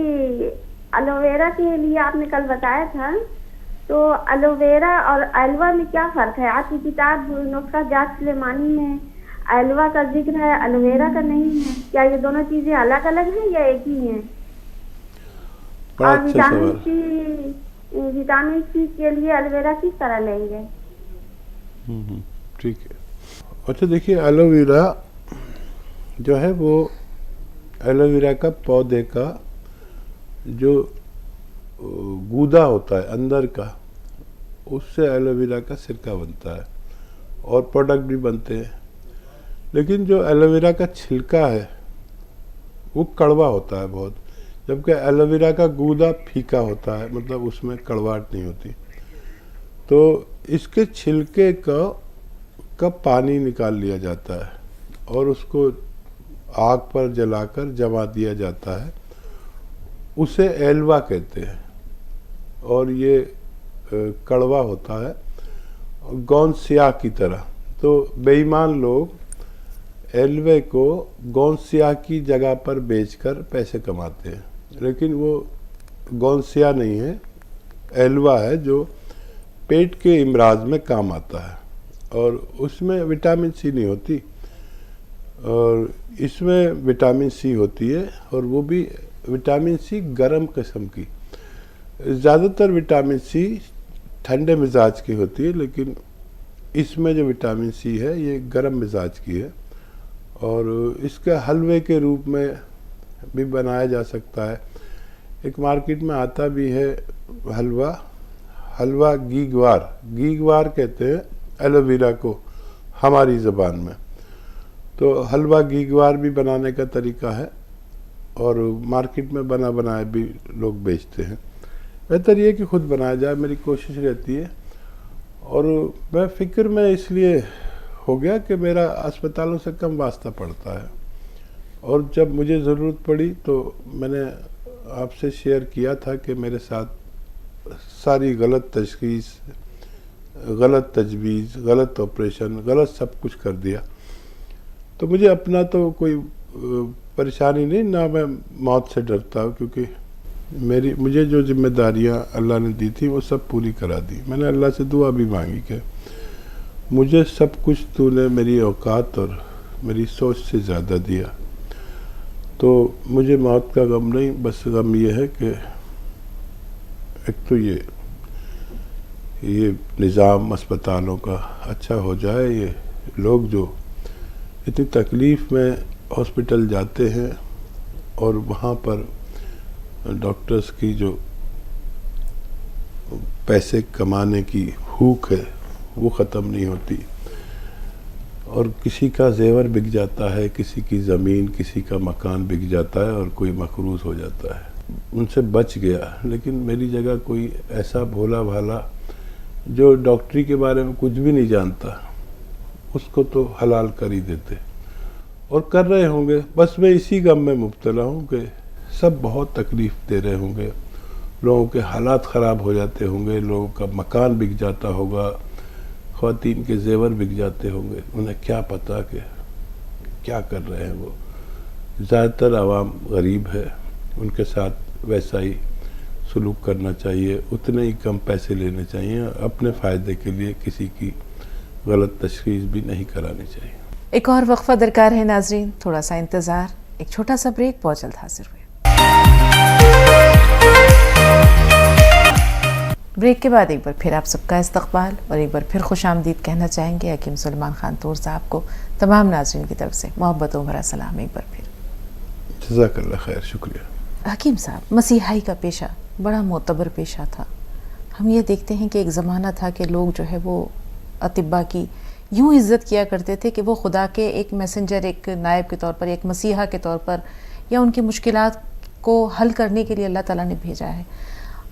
एलोवेरा के लिए आपने कल बताया था, तो एलोवेरा और एलवा में क्या फ़र्क है? आपकी किताब नुस्खा जात सुलेमानी में एलवा का जिक्र है, एलोवेरा का नहीं है। क्या ये दोनों चीज़ें अलग अलग हैं या एक ही हैं? बड़ा और अच्छा विटामिन सी के लिए एलोवेरा किस तरह लेंगे? ठीक है। अच्छा देखिए, एलोवेरा जो है वो एलोवेरा का पौधे का जो गूदा होता है अंदर का, उससे एलोवेरा का सिरका बनता है और प्रोडक्ट भी बनते हैं। लेकिन जो एलोवेरा का छिलका है वो कड़वा होता है बहुत, जबकि एलोवेरा का गूदा फीका होता है, मतलब उसमें कड़वाहट नहीं होती। तो इसके छिलके का पानी निकाल लिया जाता है और उसको आग पर जलाकर जमा दिया जाता है, उसे एलवा कहते हैं। और ये कड़वा होता है गोंद स्याह की तरह। तो बेईमान लोग एलवे को गोंद स्याह की जगह पर बेचकर पैसे कमाते हैं, लेकिन वो गोंद स्याह नहीं है, एलवा है जो पेट के इमराज में काम आता है। और उसमें विटामिन सी नहीं होती और इसमें विटामिन सी होती है, और वो भी विटामिन सी गर्म किस्म की। ज़्यादातर विटामिन सी ठंडे मिजाज की होती है, लेकिन इसमें जो विटामिन सी है ये गर्म मिजाज की है। और इसके हलवे के रूप में भी बनाया जा सकता है। एक मार्केट में आता भी है हलवा गीगवार कहते हैं एलोवेरा को हमारी ज़बान में। तो हलवा गीगवार भी बनाने का तरीका है और मार्केट में बना बनाया भी लोग बेचते हैं। बेहतर ये कि खुद बनाया जाए, मेरी कोशिश रहती है। और मैं फ़िक्र में इसलिए हो गया कि मेरा अस्पतालों से कम वास्ता पड़ता है, और जब मुझे ज़रूरत पड़ी तो मैंने आपसे शेयर किया था कि मेरे साथ सारी गलत तशख़ीस, गलत तजवीज़, गलत ऑपरेशन, गलत सब कुछ कर दिया। तो मुझे अपना तो कोई परेशानी नहीं, ना मैं मौत से डरता हूँ, क्योंकि मुझे जो जिम्मेदारियाँ अल्लाह ने दी थी वो सब पूरी करा दी। मैंने अल्लाह से दुआ भी मांगी कि मुझे सब कुछ तूने मेरी औकात और मेरी सोच से ज़्यादा दिया, तो मुझे मौत का गम नहीं, बस गम ये है कि एक तो ये निज़ाम अस्पतालों का अच्छा हो जाए। ये लोग जो इतनी तकलीफ़ में हॉस्पिटल जाते हैं और वहाँ पर डॉक्टर्स की जो पैसे कमाने की भूख है वो ख़त्म नहीं होती, और किसी का जेवर बिक जाता है, किसी की ज़मीन, किसी का मकान बिक जाता है और कोई मकरूज़ हो जाता है। उनसे बच गया। लेकिन मेरी जगह कोई ऐसा भोला भाला जो डॉक्टरी के बारे में कुछ भी नहीं जानता, उसको तो हलाल कर ही देते, और कर रहे होंगे। बस मैं इसी गम में मुब्तला हूँ कि सब बहुत तकलीफ़ दे रहे होंगे, लोगों के हालात ख़राब हो जाते होंगे, लोगों का मकान बिक जाता होगा, ख़वातीन के जेवर बिक जाते होंगे। उन्हें क्या पता कि क्या कर रहे हैं वो। ज़्यादातर आवाम गरीब है, उनके साथ वैसा ही सलूक करना चाहिए, उतने ही कम पैसे लेने चाहिए, अपने फ़ायदे के लिए किसी की गलत तशख़ीस भी नहीं करानी चाहिए। एक और वक्फा दरकार है नाजरीन, थोड़ा सा इंतज़ार, एक छोटा सा ब्रेक, बहुत जल्द हाजिर हुए। ब्रेक के बाद एक बार फिर आप सबका इस्तकबाल और एक बार फिर खुशामदीद कहना चाहेंगे हकीम सुलेमान खान तूर साहब को। तमाम नाज़रीन की तरफ से मोहब्बतों भरा सलाम एक बार फिर। जज़ाकल्लाह खैर, शुक्रिया। हकीम साहब, मसीहाई का पेशा बड़ा मोतबर पेशा था। हम ये देखते हैं कि एक ज़माना था कि लोग जो है वो अतिब्बा की यूँ इज़्ज़त किया करते थे कि वो खुदा के एक मैसेंजर, एक नायब के तौर पर, एक मसीहा के तौर पर, या उनकी मुश्किलात को हल करने के लिए अल्लाह ताला ने भेजा है।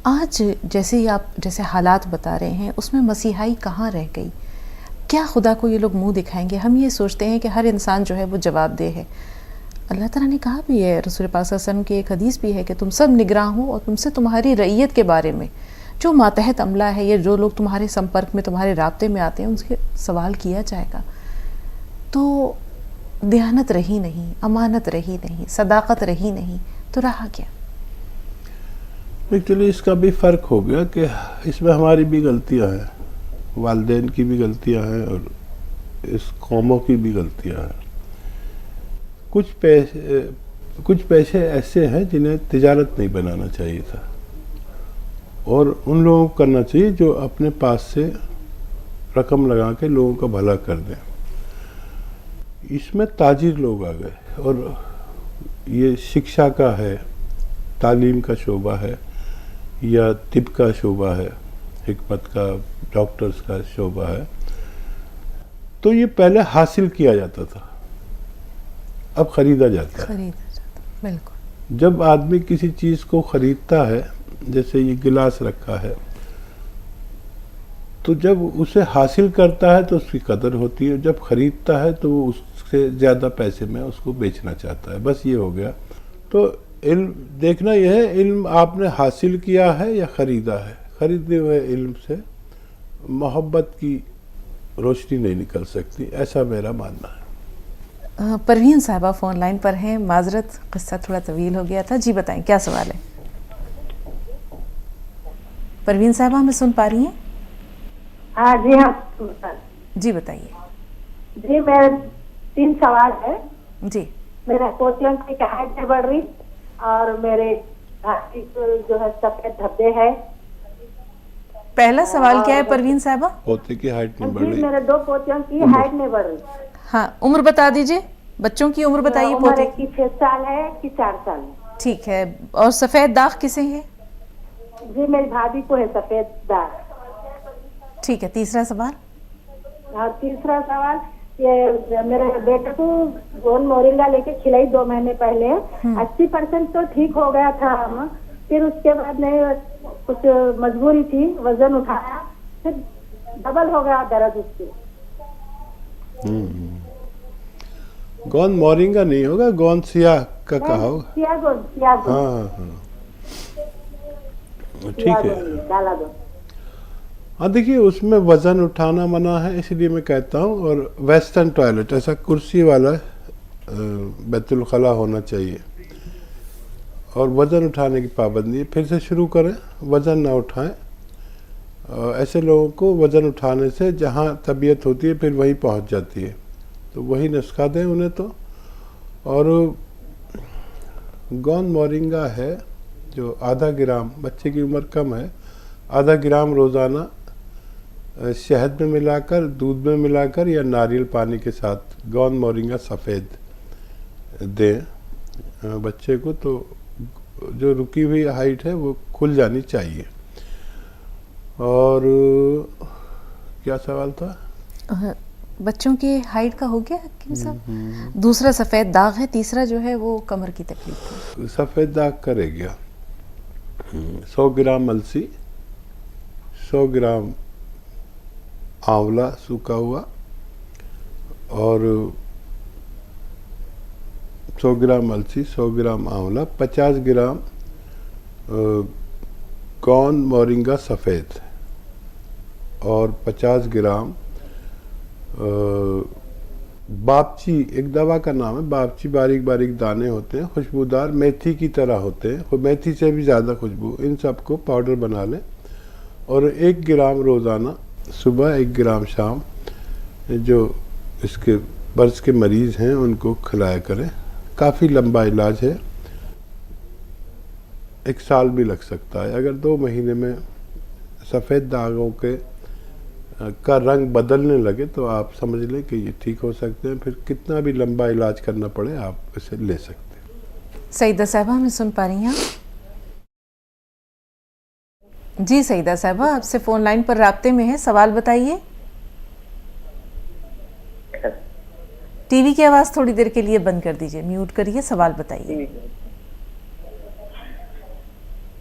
आज जैसे ही आप जैसे हालात बता रहे हैं, उसमें मसीहाई कहाँ रह गई? क्या खुदा को ये लोग मुंह दिखाएंगे? हम ये सोचते हैं कि हर इंसान जो है वो जवाबदेह है। अल्लाह ताला ने कहा भी है, रसूल पाक सल्लल्लाहु अलैहि वसल्लम की एक हदीस भी है कि तुम सब निगरां हो और तुमसे तुम्हारी रईयत के बारे में, जो मातहत अमला है, ये जो लोग तुम्हारे संपर्क में, तुम्हारे राब्ते में आते हैं, उनसे सवाल किया जाएगा। तो दयानत रही नहीं, अमानत रही नहीं, सदाकत रही नहीं, तो रहा क्या? एक्चुअली इसका भी फ़र्क हो गया कि इसमें हमारी भी गलतियां हैं, वालिदैन की भी गलतियां हैं और इस कौमों की भी गलतियां हैं। कुछ पैसे ऐसे हैं जिन्हें तिजारत नहीं बनाना चाहिए था, और उन लोगों को करना चाहिए जो अपने पास से रकम लगा के लोगों का भला कर दें। इसमें ताजिर लोग आ गए, और ये शिक्षा का है, तालीम का शोबा है, या तिब का शोबा है, हिकमत का, डॉक्टर्स का शोबा है। तो ये पहले हासिल किया जाता था, अब खरीदा जाता है। खरीदा जाता, बिल्कुल। जब आदमी किसी चीज़ को खरीदता है, जैसे ये गिलास रखा है, तो जब उसे हासिल करता है तो उसकी कदर होती है, जब खरीदता है तो वो उससे ज़्यादा पैसे में उसको बेचना चाहता है। बस ये हो गया। तो इल्म देखना यह है, इल्म आपने हासिल किया है या ख़रीदा है। ख़रीदे हुए इल्म से मोहब्बत की रोशनी नहीं निकल सकती, ऐसा मेरा मानना है। परवीन साहबा फ़ोन लाइन पर हैं। माजरत, किस्सा थोड़ा तवील हो गया था। जी बताएं, क्या सवाल है? परवीन साहबा हमें सुन पा रही हैं? हाँ जी, हाँ जी बताइए। जी, मेरे 3 सवाल है। जी। मेरा पोतियों की हाइट नहीं बढ़ रही, और मेरे घाटी जो है सफेद धब्बे है। पहला सवाल क्या है परवीन साहबा? पोते की हाइट नहीं बढ़ जी, रही। मेरे 2 पोतियों की हाइट नहीं बढ़ रही। हाँ, उम्र बता दीजिए, बच्चों की उम्र बताइए। उम्र पोते की 6 साल है कि 4 साल है। ठीक है। और सफ़ेद दाग किसे है? जी, मेरी भाभी को है सफेद दाग। ठीक है। तीसरा सवाल? और तीसरा सवाल, ये मेरे बेटे को गोंद मोरिंगा लेके खिलाई 2 महीने पहले। 80% तो ठीक हो गया था हम, फिर उसके बाद में कुछ मजबूरी थी, वजन उठाया, फिर डबल हो गया दर्द उसकी। गोंद मोरिंगा नहीं होगा, गोंद सियाह का कहा होगा। सियाह गोंद। हाँ हाँ, ठीक है। काला गोंद। हाँ, देखिए उसमें वज़न उठाना मना है, इसलिए मैं कहता हूँ। और वेस्टर्न टॉयलेट, ऐसा कुर्सी वाला बैतुल खला होना चाहिए, और वज़न उठाने की पाबंदी है। फिर से शुरू करें, वज़न ना उठाएं। ऐसे लोगों को वज़न उठाने से जहाँ तबीयत होती है फिर वहीं पहुँच जाती है, तो वही नुस्खा दें उन्हें। तो और गोंद मोरिंगा है जो आधा ग्राम, बच्चे की उम्र कम है, आधा ग्राम रोज़ाना शहद में मिलाकर, दूध में मिलाकर, या नारियल पानी के साथ गोंद मोरिंगा सफ़ेद दें बच्चे को, तो जो रुकी हुई हाइट है वो खुल जानी चाहिए। और क्या सवाल था? बच्चों की हाइट का हो गया हकीम साहब। दूसरा सफ़ेद दाग है, तीसरा जो है वो कमर की तकलीफ है। सफ़ेद दाग करे गया 100 ग्राम अलसी, 100 ग्राम आंवला सूखा हुआ, और 100 ग्राम अलसी, 100 ग्राम आंवला, 50 ग्राम गोंद मोरिंगा सफ़ेद, और 50 ग्राम बापची एक दवा का नाम है। बापची बारीक बारीक दाने होते हैं, खुशबूदार मेथी की तरह होते हैं, मेथी से भी ज़्यादा खुशबू। इन सबको पाउडर बना लें और 1 ग्राम रोज़ाना सुबह 1 ग्राम शाम जो इसके बर्ज के मरीज़ हैं उनको खिलाया करें। काफ़ी लंबा इलाज है, 1 साल भी लग सकता है। अगर 2 महीने में सफ़ेद दागों के का रंग बदलने लगे तो आप समझ लें कि ये ठीक हो सकते हैं। फिर कितना भी लंबा इलाज करना पड़े आप इसे ले सकते हैं। सईदा साहबा हमें सुन पा रही हैं? जी सईदा साहबा, आपसे फ़ोन लाइन पर राब्ते में है, सवाल बताइए। टीवी की आवाज़ थोड़ी देर के लिए बंद कर दीजिए, म्यूट करिए, सवाल बताइए।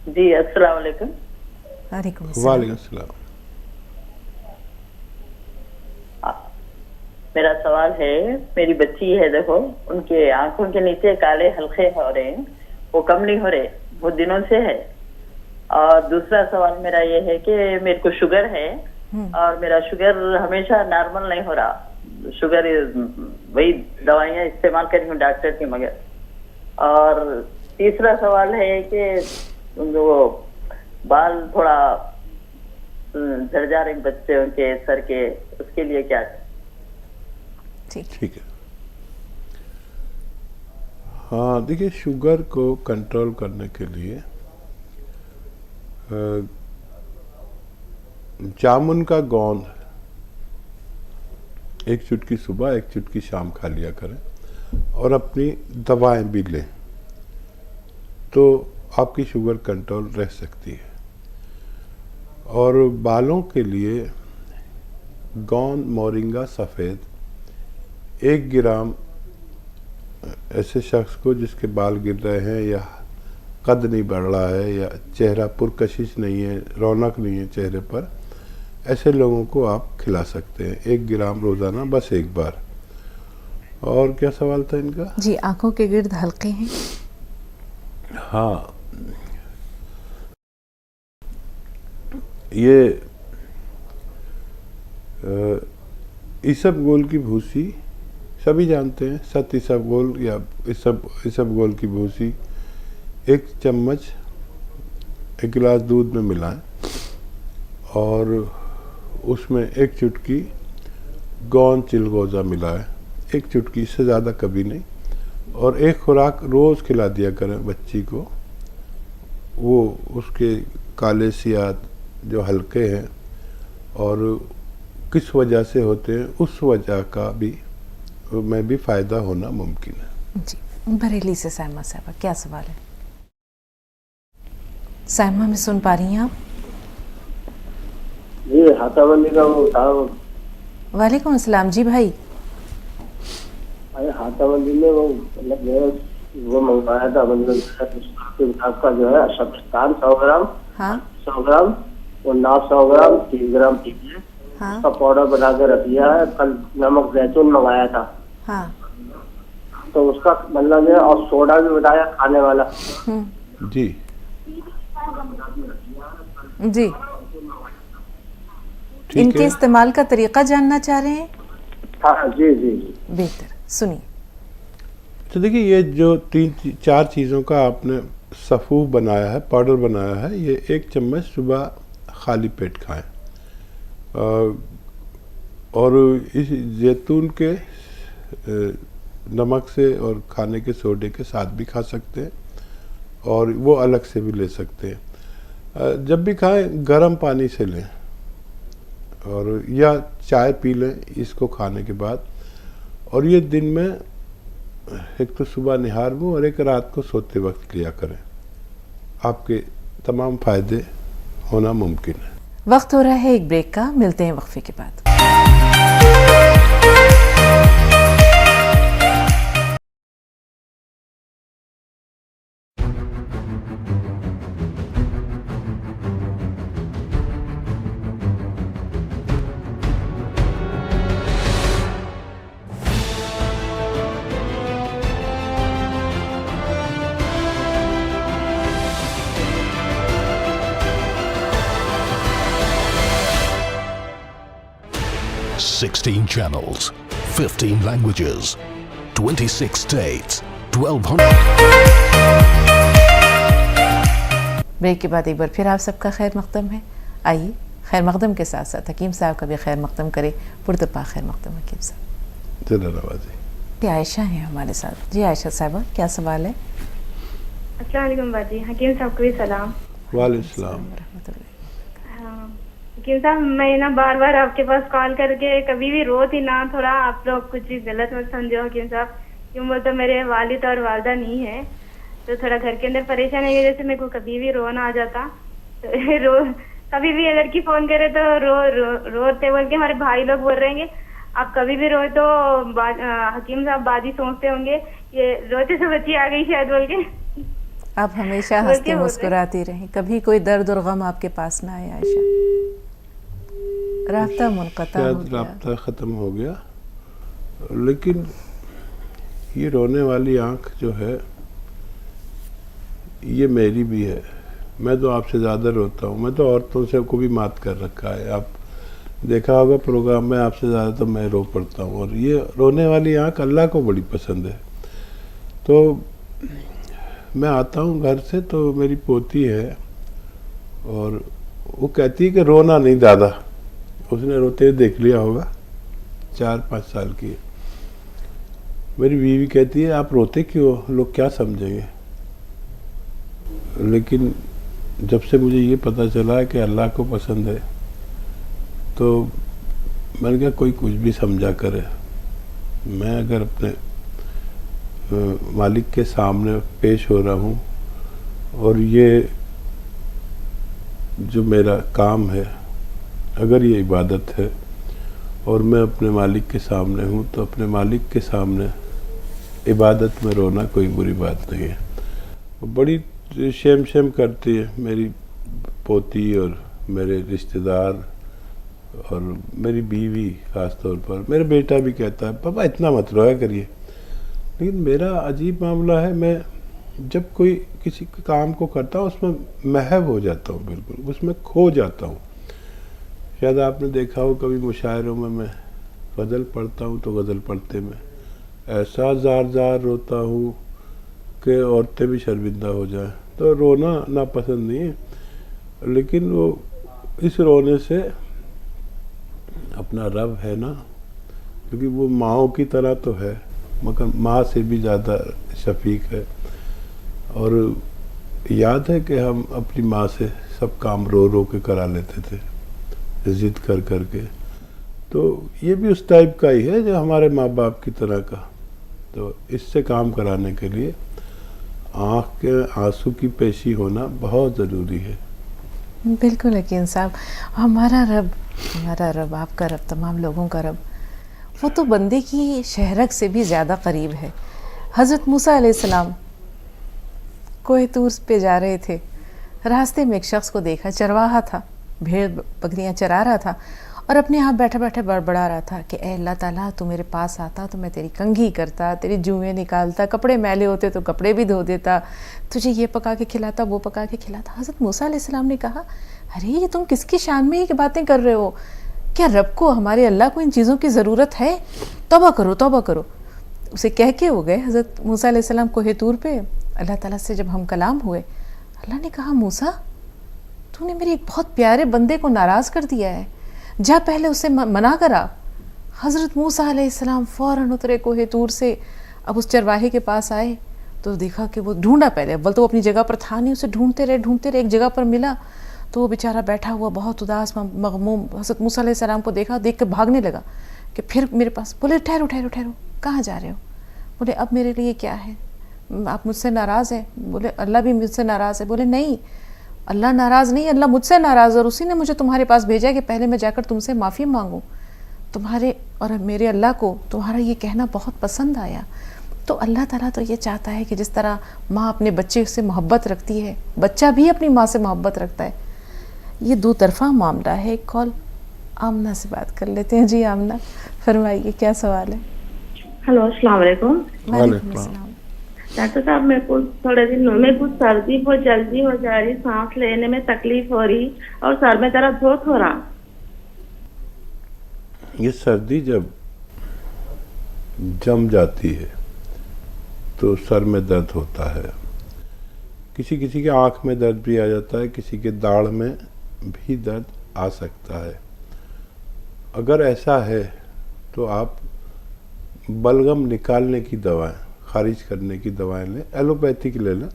जी अस्सलाम वालेकुम। वालेकुम वालेकुम सलाम। मेरा सवाल है, मेरी बच्ची है, देखो उनके आंखों के नीचे काले हल्के हो रहे हैं, वो कम नहीं हो रहे, वो दिनों से है। और दूसरा सवाल मेरा ये है कि मेरे को शुगर है और मेरा शुगर हमेशा नॉर्मल नहीं हो रहा। शुगर वही दवाइयाँ इस्तेमाल करी हूँ डॉक्टर की मगर। और तीसरा सवाल है कि वो बाल थोड़ा झड़ जा रहे बच्चों के सर के, उसके लिए क्या? ठीक है। हाँ देखिए, शुगर को कंट्रोल करने के लिए जामुन का गोंद 1 चुटकी सुबह 1 चुटकी शाम खा लिया करें और अपनी दवाएं भी लें तो आपकी शुगर कंट्रोल रह सकती है। और बालों के लिए गोंद मोरिंगा सफ़ेद 1 ग्राम ऐसे शख्स को जिसके बाल गिर रहे हैं या कद नहीं बढ़ रहा है या चेहरा पुरकशिश नहीं है, रौनक नहीं है चेहरे पर, ऐसे लोगों को आप खिला सकते हैं 1 ग्राम रोज़ाना, बस 1 बार। और क्या सवाल था इनका? जी, आंखों के गिर्द हल्के हैं। हाँ, ये इसबगोल की भूसी सभी जानते हैं, सत इसबगोल या इसबगोल की भूसी 1 चम्मच 1 गिलास दूध में मिलाएं और उसमें 1 चुटकी गोंद चिलगोज़ा मिलाएं, 1 चुटकी, इससे ज़्यादा कभी नहीं। और 1 खुराक रोज़ खिला दिया करें बच्ची को। वो उसके काले सियात जो हल्के हैं और किस वजह से होते हैं उस वजह का भी में भी फ़ायदा होना मुमकिन है। जी, बरेली से सायमा साहबा, क्या सवाल है? सायमा में सुन पा रही हैं आप? जी, हाथाबंदी का वो था। वालेकुम अस्सलाम जी भाई। अरे हाथाबंदी में वो मतलब वो मंगवाया था, मतलब आपका जो है शब्दस्तान 100 ग्राम, हाँ 100 ग्राम, वो नाप 100 ग्राम 30 ग्राम कीजिए। हाँ उसका पाउडर बना के रख दिया है। कल नमक जैतून मंगाया था, हाँ तो उसका मतलब है, और सोडा भी बताया खाने वाला। जी जी, इनके इस्तेमाल का तरीका जानना चाह रहे हैं? हाँ जी जी जी। बेहतर, सुनिए। तो देखिए, ये जो 3-4 चीज़ों का आपने सफ़ूफ बनाया है, पाउडर बनाया है, ये 1 चम्मच सुबह खाली पेट खाएं। और इस जैतून के नमक से और खाने के सोडे के साथ भी खा सकते हैं और वो अलग से भी ले सकते हैं। जब भी खाएं गर्म पानी से लें और या चाय पी लें इसको खाने के बाद। और ये दिन में एक तो सुबह निहार में और एक रात को सोते वक्त लिया करें, आपके तमाम फायदे होना मुमकिन है। वक्त हो रहा है एक ब्रेक का, मिलते हैं वक्फे के बाद। Sixteen channels, 15 languages, 26 states, 1200. Break के बाद एक बार फिर आप सबका खैर मकदम है। आइए खैर मकदम के साथ साथ हकीम साहब का भी खैर मकदम करे। पुरतपा खैर मकदम हकीम साहब। चलो नवाजी। आयशा हैं हमारे साथ। जी आयशा साहबा, क्या सवाल है? अस्सलाम वालेकुम बाजी। हकीम साहब को भी सलाम। वालेकुम सलाम। हाँ, हकीम साहब मैं ना बार बार आपके पास कॉल करके कभी भी रोती ना, थोड़ा आप लोग कुछ भी गलत मत समझो हकीम साहब, क्यों बोलते मेरे वालिद और वालदा नहीं है, तो थोड़ा घर के अंदर परेशान है, जैसे मेरे को कभी भी रोना आ जाता। तो कभी भी अगर की फोन करे तो रोते बोल के हमारे भाई लोग बोल रहे हैं आप कभी भी रोए तो हकीम साहब बाजी सोचते होंगे ये रोते से बच्ची आ गई शायद बोल के। आप हमेशा हंसते मुस्कुराती रहें, कभी कोई दर्द और गम आपके पास ना आए आयशा। राब्ता मुनक़ता हो गया, राब्ता ख़त्म हो गया, लेकिन ये रोने वाली आंख जो है ये मेरी भी है। मैं तो आपसे ज़्यादा रोता हूँ, मैं तो औरतों से को भी मात कर रखा है। आप देखा होगा प्रोग्राम में, आपसे ज़्यादा तो मैं रो पड़ता हूँ। और ये रोने वाली आंख अल्लाह को बड़ी पसंद है। तो मैं आता हूँ घर से तो मेरी पोती है और वो कहती है कि रोना नहीं दादा। उसने रोते हुए देख लिया होगा, 4-5 साल की है। मेरी बीवी कहती है आप रोते क्यों, लोग क्या समझेंगे। लेकिन जब से मुझे ये पता चला है कि अल्लाह को पसंद है तो मैंने कहा कोई कुछ भी समझा करे, मैं अगर अपने मालिक के सामने पेश हो रहा हूँ और ये जो मेरा काम है अगर ये इबादत है और मैं अपने मालिक के सामने हूँ तो अपने मालिक के सामने इबादत में रोना कोई बुरी बात नहीं है। बड़ी शेम करती है मेरी पोती और मेरे रिश्तेदार और मेरी बीवी ख़ास तौर पर। मेरा बेटा भी कहता है पापा इतना मत रोया करिए। लेकिन मेरा अजीब मामला है, मैं जब कोई किसी काम को करता हूँ उसमें महव हो जाता हूँ, बिल्कुल उसमें खो जाता हूँ। शायद आपने देखा हो कभी मुशायरों में मैं गज़ल पढ़ता हूँ तो गज़ल पढ़ते में ऐसा ज़ार रोता हूँ कि औरतें भी शर्मिंदा हो जाएं। तो रोना नापसंद नहीं है, लेकिन वो इस रोने से अपना रब है ना, क्योंकि वो माँओं की तरह तो है मगर माँ से भी ज़्यादा शफीक है। और याद है कि हम अपनी माँ से सब काम रो के करा लेते थे, ज़िद कर के। तो ये भी उस टाइप का ही है जो हमारे माँ बाप की तरह का। तो इससे काम कराने के लिए आँख के आंसू की पेशी होना बहुत ज़रूरी है। बिल्कुल हकीम साहब, हमारा रब, आपका रब, तमाम लोगों का रब, वो तो बंदे की शहरक से भी ज़्यादा करीब है। हज़रत मूसा अलैहिस्सलाम कोहे तूर पे जा रहे थे, रास्ते में एक शख्स को देखा, चरवाहा था, भेड़ बकरियां चरा रहा था और अपने यहाँ बैठे बैठे बड़बड़ा रहा था कि ए अल्लाह ताला तू मेरे पास आता तो मैं तेरी कंघी करता, तेरी जुएँ निकालता, कपड़े मैले होते तो कपड़े भी धो देता, तुझे ये पका के खिलाता, वो पका के खिलाता। हज़रत मूसा अलैहिस्सलाम ने कहा अरे ये तुम किसकी शान में ये बातें कर रहे हो, क्या रब को, हमारे अल्लाह को इन चीज़ों की ज़रूरत है? तौबा करो। उसे कह के हो गए हज़रत मूसा अलैहिस्सलाम कोहे तूर पे। अल्लाह ताला से जब हम कलाम हुए, अल्लाह ने कहा मूसा तूने मेरे एक बहुत प्यारे बंदे को नाराज़ कर दिया है, जा पहले उसे मना करा। हज़रत मूसा अलैहिस्सलाम फ़ौरन उतरे कोहे तूर से। अब उस चरवाहे के पास आए तो देखा कि वो ढूंढा, पहले अव्वल तो वो अपनी जगह पर था नहीं, उसे ढूंढते रहे, एक जगह पर मिला तो वो बेचारा बैठा हुआ बहुत उदास मगमूम। हज़रत मूसा अलैहिस्सलाम को देखा, देख के भागने लगा कि फिर मेरे पास। बोले ठहरो, कहाँ जा रहे हो? बोले अब मेरे लिए क्या है, आप मुझसे नाराज़ हैं? बोले अल्लाह भी मुझसे नाराज़ है। बोले नहीं, अल्लाह नाराज़ नहीं, अल्लाह मुझसे नाराज़, और उसी ने मुझे तुम्हारे पास भेजा कि पहले मैं जाकर तुमसे माफ़ी मांगूं। तुम्हारे और मेरे अल्लाह को तुम्हारा ये कहना बहुत पसंद आया। तो अल्लाह ताला तो ये चाहता है कि जिस तरह माँ अपने बच्चे से मोहब्बत रखती है, बच्चा भी अपनी माँ से मोहब्बत रखता है। ये दो तरफ़ा मामला है। एक कॉल आमना से बात कर लेते हैं। जी आमना, फरमाइए क्या सवाल है? हेलो, अस्सलाम वालेकुम। वालेकुम अस्सलाम। डॉक्टर साहब, मेरे को थोड़े दिन में कुछ सर्दी बहुत जल्दी हो जा रही, सांस लेने में तकलीफ हो रही और सर में दर्द बहुत हो रहा। ये सर्दी जब जम जाती है तो सर में दर्द होता है, किसी किसी के आँख में दर्द भी आ जाता है, किसी के दाढ़ में भी दर्द आ सकता है। अगर ऐसा है तो आप बलगम निकालने की दवाएं, खारिज करने की दवाएं लें, एलोपैथिक ले लें,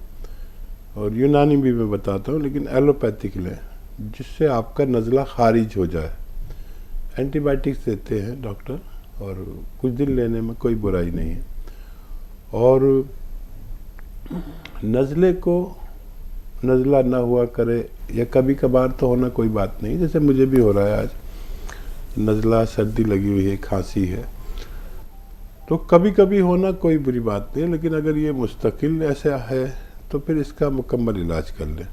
और यूनानी भी मैं बताता हूँ, लेकिन एलोपैथिक लें जिससे आपका नज़ला खारिज हो जाए। एंटीबायोटिक्स देते हैं डॉक्टर, और कुछ दिन लेने में कोई बुराई नहीं है। और नज़ले को नज़ला ना हुआ करे, या कभी कभार तो होना कोई बात नहीं, जैसे मुझे भी हो रहा है आज, नज़ला, सर्दी लगी हुई है, खांसी है, तो कभी कभी होना कोई बुरी बात नहीं है। लेकिन अगर ये मुस्तकिल ऐसा है तो फिर इसका मुकम्मल इलाज कर लें।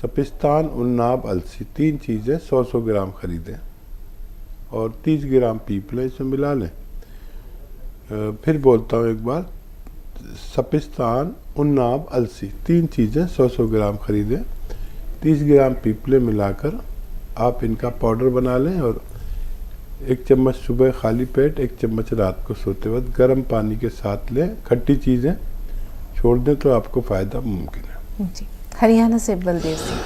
सपिस्तान, उन्नाब, अलसी, 3 चीज़ें 100-100 ग्राम खरीदें और 30 ग्राम पीप लें, इसमें मिला लें। फिर बोलता हूँ एक बार, सपिस्तान, उन्नाब, अलसी, 3 चीज़ें 100-100 ग्राम खरीदें, 30 ग्राम पीपले मिलाकर आप इनका पाउडर बना लें, और 1 चम्मच सुबह खाली पेट, 1 चम्मच रात को सोते वक्त गर्म पानी के साथ लें। खट्टी चीज़ें छोड़ दें तो आपको फ़ायदा मुमकिन है। जी, हरियाणा से बलदेव सिंह।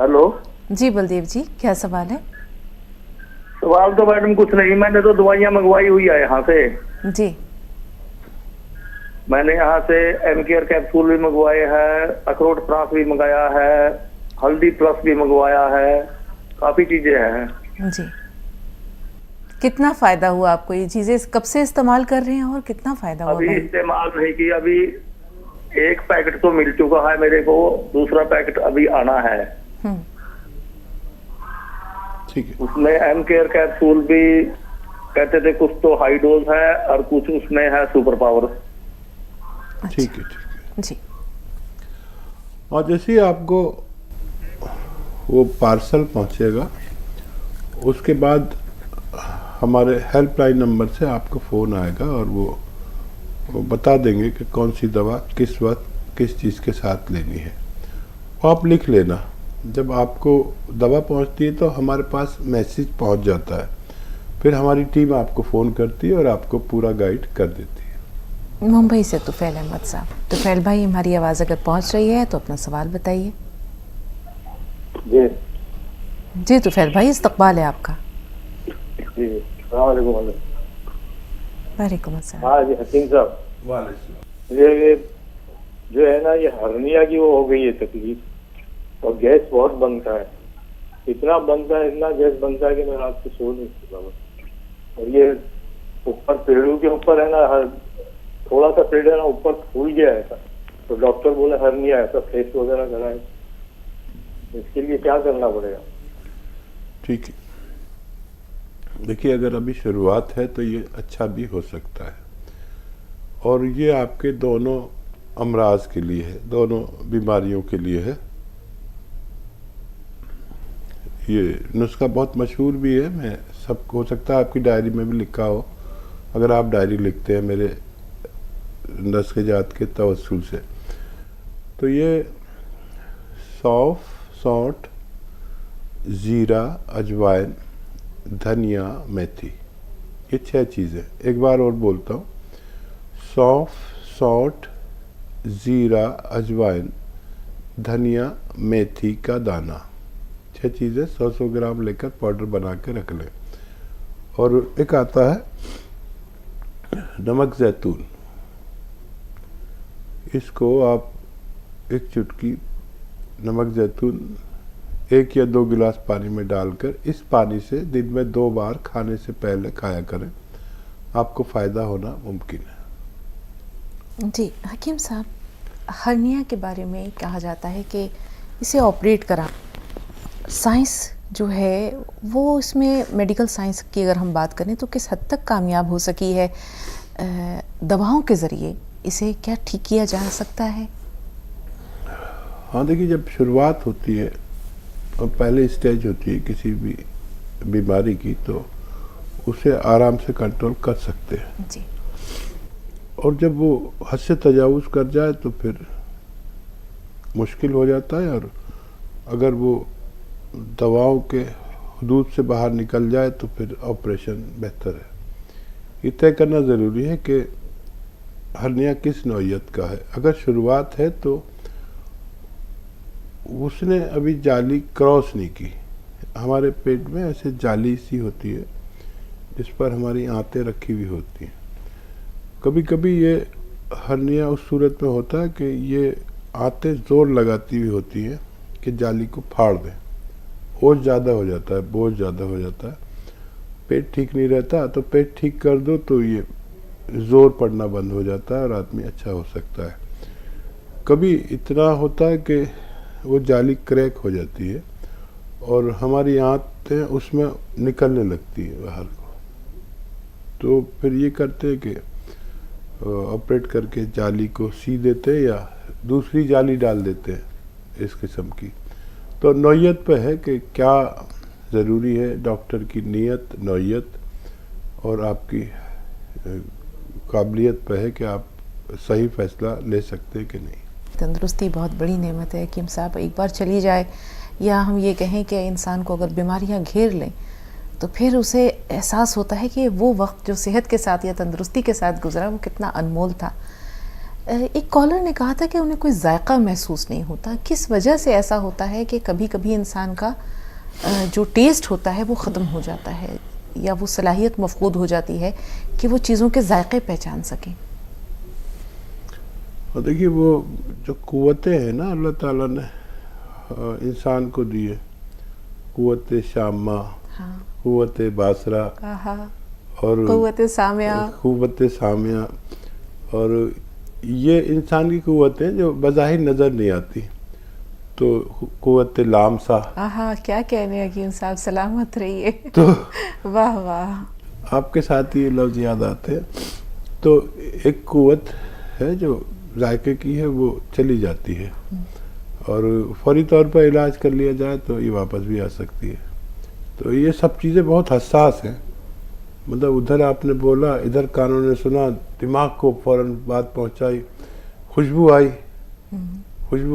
हेलो जी बलदेव जी, क्या सवाल है? सवाल तो मैडम कुछ नहीं, मैंने तो दवाइयाँ मंगवाई हुई है यहाँ से। जी, मैंने यहाँ से एम केयर कैप्सूल भी मंगवाए हैं, अखरोट प्रास भी मंगाया है, हल्दी प्लस भी मंगवाया है, काफी चीजें हैं। जी, कितना फ़ायदा हुआ आपको? ये चीज़ें कब से इस्तेमाल कर रहे हैं और कितना फ़ायदा हुआ? अभी इस्तेमाल नहीं किया, अभी 1 पैकेट तो मिल चुका है मेरे को, दूसरा पैकेट अभी आना है। ठीक है। उसमें एम केयर कैप्सूल भी कहते थे कुछ तो हाई डोज है और कुछ उसमें है सुपर पावर। ठीक है, ठीक है जी। और जैसे ही आपको वो पार्सल पहुंचेगा, उसके बाद हमारे हेल्पलाइन नंबर से आपको फ़ोन आएगा, और वो बता देंगे कि कौन सी दवा किस वक्त किस चीज़ के साथ लेनी है। वो आप लिख लेना। जब आपको दवा पहुंचती है तो हमारे पास मैसेज पहुंच जाता है, फिर हमारी टीम आपको फ़ोन करती है और आपको पूरा गाइड कर देती है। मुंबई से तुफैल अहमद साहब। तुफैल भाई, हमारी आवाज़ अगर पहुंच रही है तो अपना सवाल बताइए। जी जी तुफैल भाई, इस्तकबाल है आपका। जी, वालेकुम अस्सलाम। हाँ जी, हकीम साहब, ये जो है ना, ये हर्निया की वो हो गई है तकलीफ, और गैस बहुत बनता है, इतना बनता है, इतना गैस बनता है कि मैं रात को सो नहीं सकता। और ये ऊपर पेड़ों के ऊपर है ना, थोड़ा सा पेड़ है ना ऊपर फूल गया है, तो डॉक्टर बोले हर्निया है, तो फेस वगैरह कराए। इसके लिए क्या करना पड़ेगा? ठीक है, देखिए, अगर अभी शुरुआत है तो ये अच्छा भी हो सकता है, और ये आपके दोनों अमराज के लिए है, दोनों बीमारियों के लिए है। ये नुस्खा बहुत मशहूर भी है, मैं सबको, हो सकता है आपकी डायरी में भी लिखा हो, अगर आप डायरी लिखते हैं मेरे नुस्खे जात के तवस्सुल से। तो ये सौंफ, सौंठ, ज़ीरा, अजवाइन, धनिया, मेथी, ये 6 चीज़ें। एक बार और बोलता हूँ, सौंफ, सौंठ, ज़ीरा, अजवाइन, धनिया, मेथी का दाना, 6 चीज़ें 100-100 ग्राम लेकर पाउडर बना के रख लें। और एक आता है नमक जैतून, इसको आप 1 चुटकी नमक जैतून 1 या 2 गिलास पानी में डालकर, इस पानी से दिन में 2 बार खाने से पहले खाया करें, आपको फ़ायदा होना मुमकिन है। जी हकीम साहब, हर्निया के बारे में कहा जाता है कि इसे ऑपरेट करा, साइंस जो है वो, इसमें मेडिकल साइंस की अगर हम बात करें तो किस हद तक कामयाब हो सकी है? दवाओं के ज़रिए इसे क्या ठीक किया जा सकता है? हाँ, देखिए, जब शुरुआत होती है और पहले स्टेज होती है किसी भी बीमारी की, तो उसे आराम से कंट्रोल कर सकते हैं जी। और जब वो हद से तजावुज़ कर जाए तो फिर मुश्किल हो जाता है, और अगर वो दवाओं के हुदूद से बाहर निकल जाए तो फिर ऑपरेशन बेहतर है। ये तय करना ज़रूरी है कि हर्निया किस नौइयत का है। अगर शुरुआत है तो उसने अभी जाली क्रॉस नहीं की। हमारे पेट में ऐसे जाली सी होती है जिस पर हमारी आंतें रखी हुई होती हैं। कभी कभी ये हर्निया उस सूरत में होता है कि ये आंतें जोर लगाती हुई होती हैं कि जाली को फाड़ दें। ओझ ज़्यादा हो जाता है, बोझ ज़्यादा हो जाता है, पेट ठीक नहीं रहता। तो पेट ठीक कर दो तो ये जोर पड़ना बंद हो जाता है और आदमी अच्छा हो सकता है। कभी इतना होता है कि वो जाली क्रैक हो जाती है और हमारी आंतें उसमें निकलने लगती है बाहर को। तो फिर ये करते हैं कि ऑपरेट करके जाली को सी देते हैं या दूसरी जाली डाल देते हैं इस किस्म की। तो नौइयत पे है कि क्या ज़रूरी है, डॉक्टर की नीयत, नौइयत और आपकी काबिलियत पे है कि आप सही फैसला ले सकते हैं कि नहीं। तंदुरुस्ती बहुत बड़ी नेमत है हकीम साहब। एक बार चली जाए या हम ये कहें कि इंसान को अगर बीमारियां घेर लें तो फिर उसे एहसास होता है कि वो वक्त जो सेहत के साथ या तंदुरुस्ती के साथ गुजरा वो कितना अनमोल था। एक कॉलर ने कहा था कि उन्हें कोई जायका महसूस नहीं होता। किस वजह से ऐसा होता है कि कभी कभी इंसान का जो टेस्ट होता है वो ख़त्म हो जाता है या वो सलाहियत मफकूद हो जाती है कि वो चीज़ों के जायके पहचान सकें? और देखिए वो जो कुव्वतें हैं ना अल्लाह ताला ने इंसान को दी है, कुव्वत शामा, हाँ, कुव्वत बासरा और कुव्वत सामिया। और ये इंसान की कुव्वतें जो बज़ाहिर नज़र नहीं आती। तो कुव्वत लामसा, क्या कहने हकीम साहब, सलामत रहिए। तो वाह वाह, आपके साथ ही लफ्ज़ याद आते हैं। तो एक कुव्वत है जो जायके की है, वो चली जाती है और फौरी तौर पर इलाज कर लिया जाए तो ये वापस भी आ सकती है। तो ये सब चीज़ें बहुत हसास हैं। मतलब उधर आपने बोला, इधर कानों ने सुना, दिमाग को फौरन बात पहुंचाई, खुशबू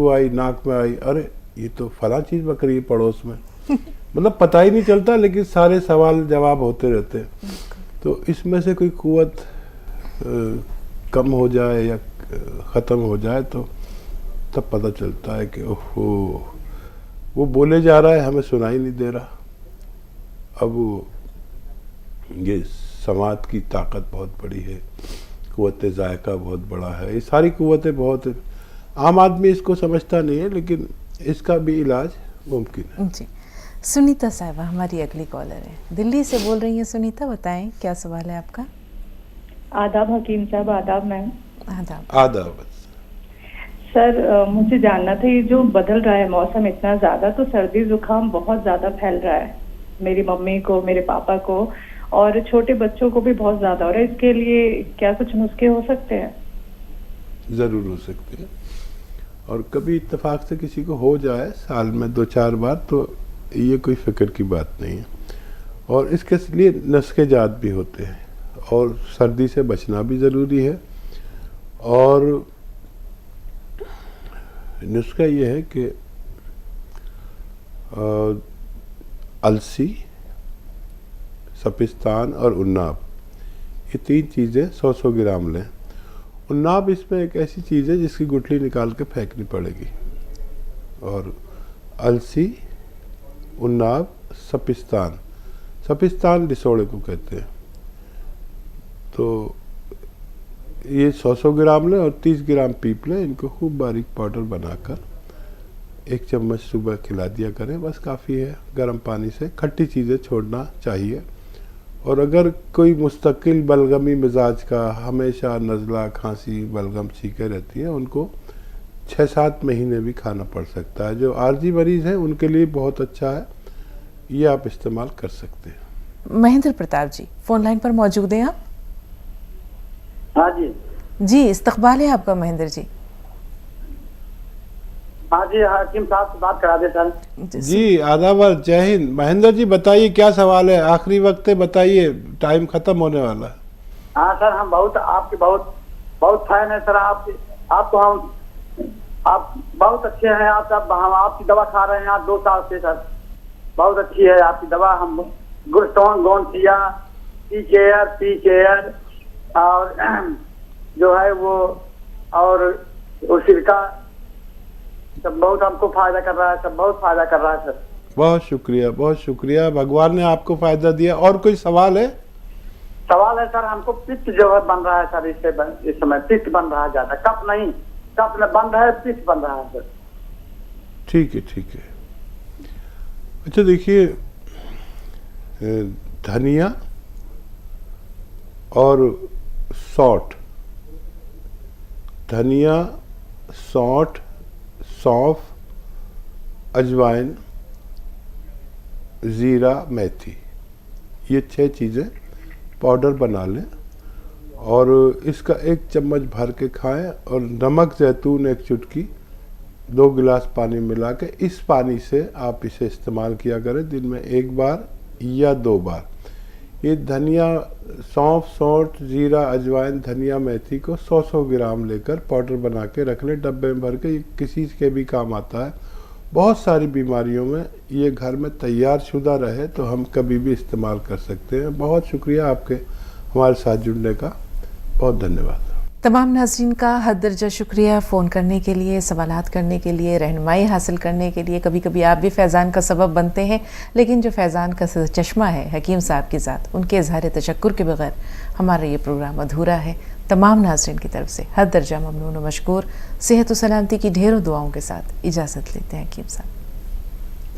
आई नाक में आई, अरे ये तो फला चीज़ बक रही है पड़ोस में। मतलब पता ही नहीं चलता, लेकिन सारे सवाल जवाब होते रहते हैं। तो इसमें से कोई कुव्वत कम हो जाए या ख़त्म हो जाए तो तब पता चलता है कि ओहो वो बोले जा रहा है, हमें सुनाई नहीं दे रहा। अब ये समाज की ताकत बहुत बड़ी है, कुव्वत जायका बहुत बड़ा है। ये सारी कुव्वतें बहुत, आम आदमी इसको समझता नहीं है, लेकिन इसका भी इलाज मुमकिन है। जी, सुनीता साहिबा हमारी अगली कॉलर है, दिल्ली से बोल रही हैं। सुनीता, बताएं क्या सवाल है आपका? आदाब हकीम साहब। आदाब मैम। आदाब। सर मुझे जानना था, ये जो बदल रहा है मौसम इतना ज़्यादा, तो सर्दी जुकाम बहुत ज़्यादा फैल रहा है मेरी मम्मी को, मेरे पापा को, और छोटे बच्चों को भी बहुत ज़्यादा हो रहा है। इसके लिए क्या कुछ नुस्खे हो सकते हैं? ज़रूर हो सकते हैं। और कभी इत्तेफाक से किसी को हो जाए साल में 2-4 बार तो ये कोई फ़िक्र की बात नहीं है। और इसके लिए नुस्खे जात भी होते हैं और सर्दी से बचना भी ज़रूरी है। और नुस्खा ये है कि अलसी, सपिस्तान और उन्नाब, ये 3 चीज़ें 100-100 ग्राम लें। उन्नाब इसमें एक ऐसी चीज़ है जिसकी गुठली निकाल के फेंकनी पड़ेगी। और अलसी, उन्नाब, सपिस्तान डिसोड़े को कहते हैं। तो ये 100-100 ग्राम लें और 30 ग्राम पीप लें। इनको खूब बारीक पाउडर बनाकर 1 चम्मच सुबह खिला दिया करें, बस काफ़ी है। गर्म पानी से खट्टी चीज़ें छोड़ना चाहिए। और अगर कोई मुस्तकिल बलगमी मिजाज का, हमेशा नज़ला, खांसी, बलगम छींके रहती है, उनको 6-7 महीने भी खाना पड़ सकता है। जो आर्जी मरीज़ हैं उनके लिए बहुत अच्छा है, ये आप इस्तेमाल कर सकते हैं। महेंद्र प्रताप जी फ़ोन लाइन पर मौजूद हैं आप? हाँ जी, इस्तकबाल है आपका महेंद्र जी। हाँ जी, हकीम साहब से बात करा दे सर। जी आदाब, जय हिंद। महेंद्र जी बताइए क्या सवाल है, आखिरी वक्त है, बताइए, टाइम खत्म होने वाला है। हाँ सर, हम आपके बहुत फैन है सर। आप बहुत अच्छे हैं। हम आपकी दवा खा रहे हैं आप 2 साल से सर। बहुत अच्छी है आपकी दवा। हम गुरस्टोन, गोंसिया पी केयर और जो है वो और सिरका सब बहुत हमको फायदा कर रहा है, सब बहुत फायदा कर रहा है सर। बहुत शुक्रिया, भगवान ने आपको फायदा दिया। और कोई सवाल है? सवाल है सर, हमको पित्त जो है बन रहा है सर, इस समय पित्त बन रहा है ज्यादा, कफ नहीं, कफ में बन रहा है, पित्त बन रहा है सर। ठीक है। अच्छा देखिए, धनिया और सौंठ, धनिया, सौंठ, सौंफ, अजवाइन, ज़ीरा, मेथी, ये 6 चीज़ें पाउडर बना लें और इसका 1 चम्मच भर के खाएं और नमक जैतून 1 चुटकी 2 गिलास पानी मिला के इस पानी से आप इसे इस्तेमाल किया करें दिन में 1 बार या 2 बार। ये धनिया, सौंफ, सौंठ, जीरा, अजवाइन, धनिया, मेथी को 100-100 ग्राम लेकर पाउडर बना के रख लें डब्बे में भर के। ये किसी के भी काम आता है, बहुत सारी बीमारियों में ये घर में तैयार शुदा रहे तो हम कभी भी इस्तेमाल कर सकते हैं। बहुत शुक्रिया आपके हमारे साथ जुड़ने का, बहुत धन्यवाद। तमाम नाज़रीन का हद दर्जा शुक्रिया फ़ोन करने के लिए, सवालात करने के लिए, रहनुमाई हासिल करने के लिए। कभी कभी आप भी फैज़ान का सबब बनते हैं, लेकिन जो फैज़ान का चश्मा है हकीम साहब की ज़ात, उनके इज़हार तशक्कुर के बगैर हमारा ये प्रोग्राम अधूरा है। तमाम नाज़रीन की तरफ से हद दर्जा ममनून व मशकूर। सेहत व सलामती की ढेरों दुआओं के साथ इजाज़त लेते हैं हकीम साहब।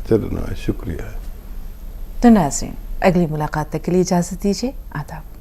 चलो, शुक्रिया। तो नाज़रीन, अगली मुलाकात तक के लिए इजाज़त दीजिए। आदाब।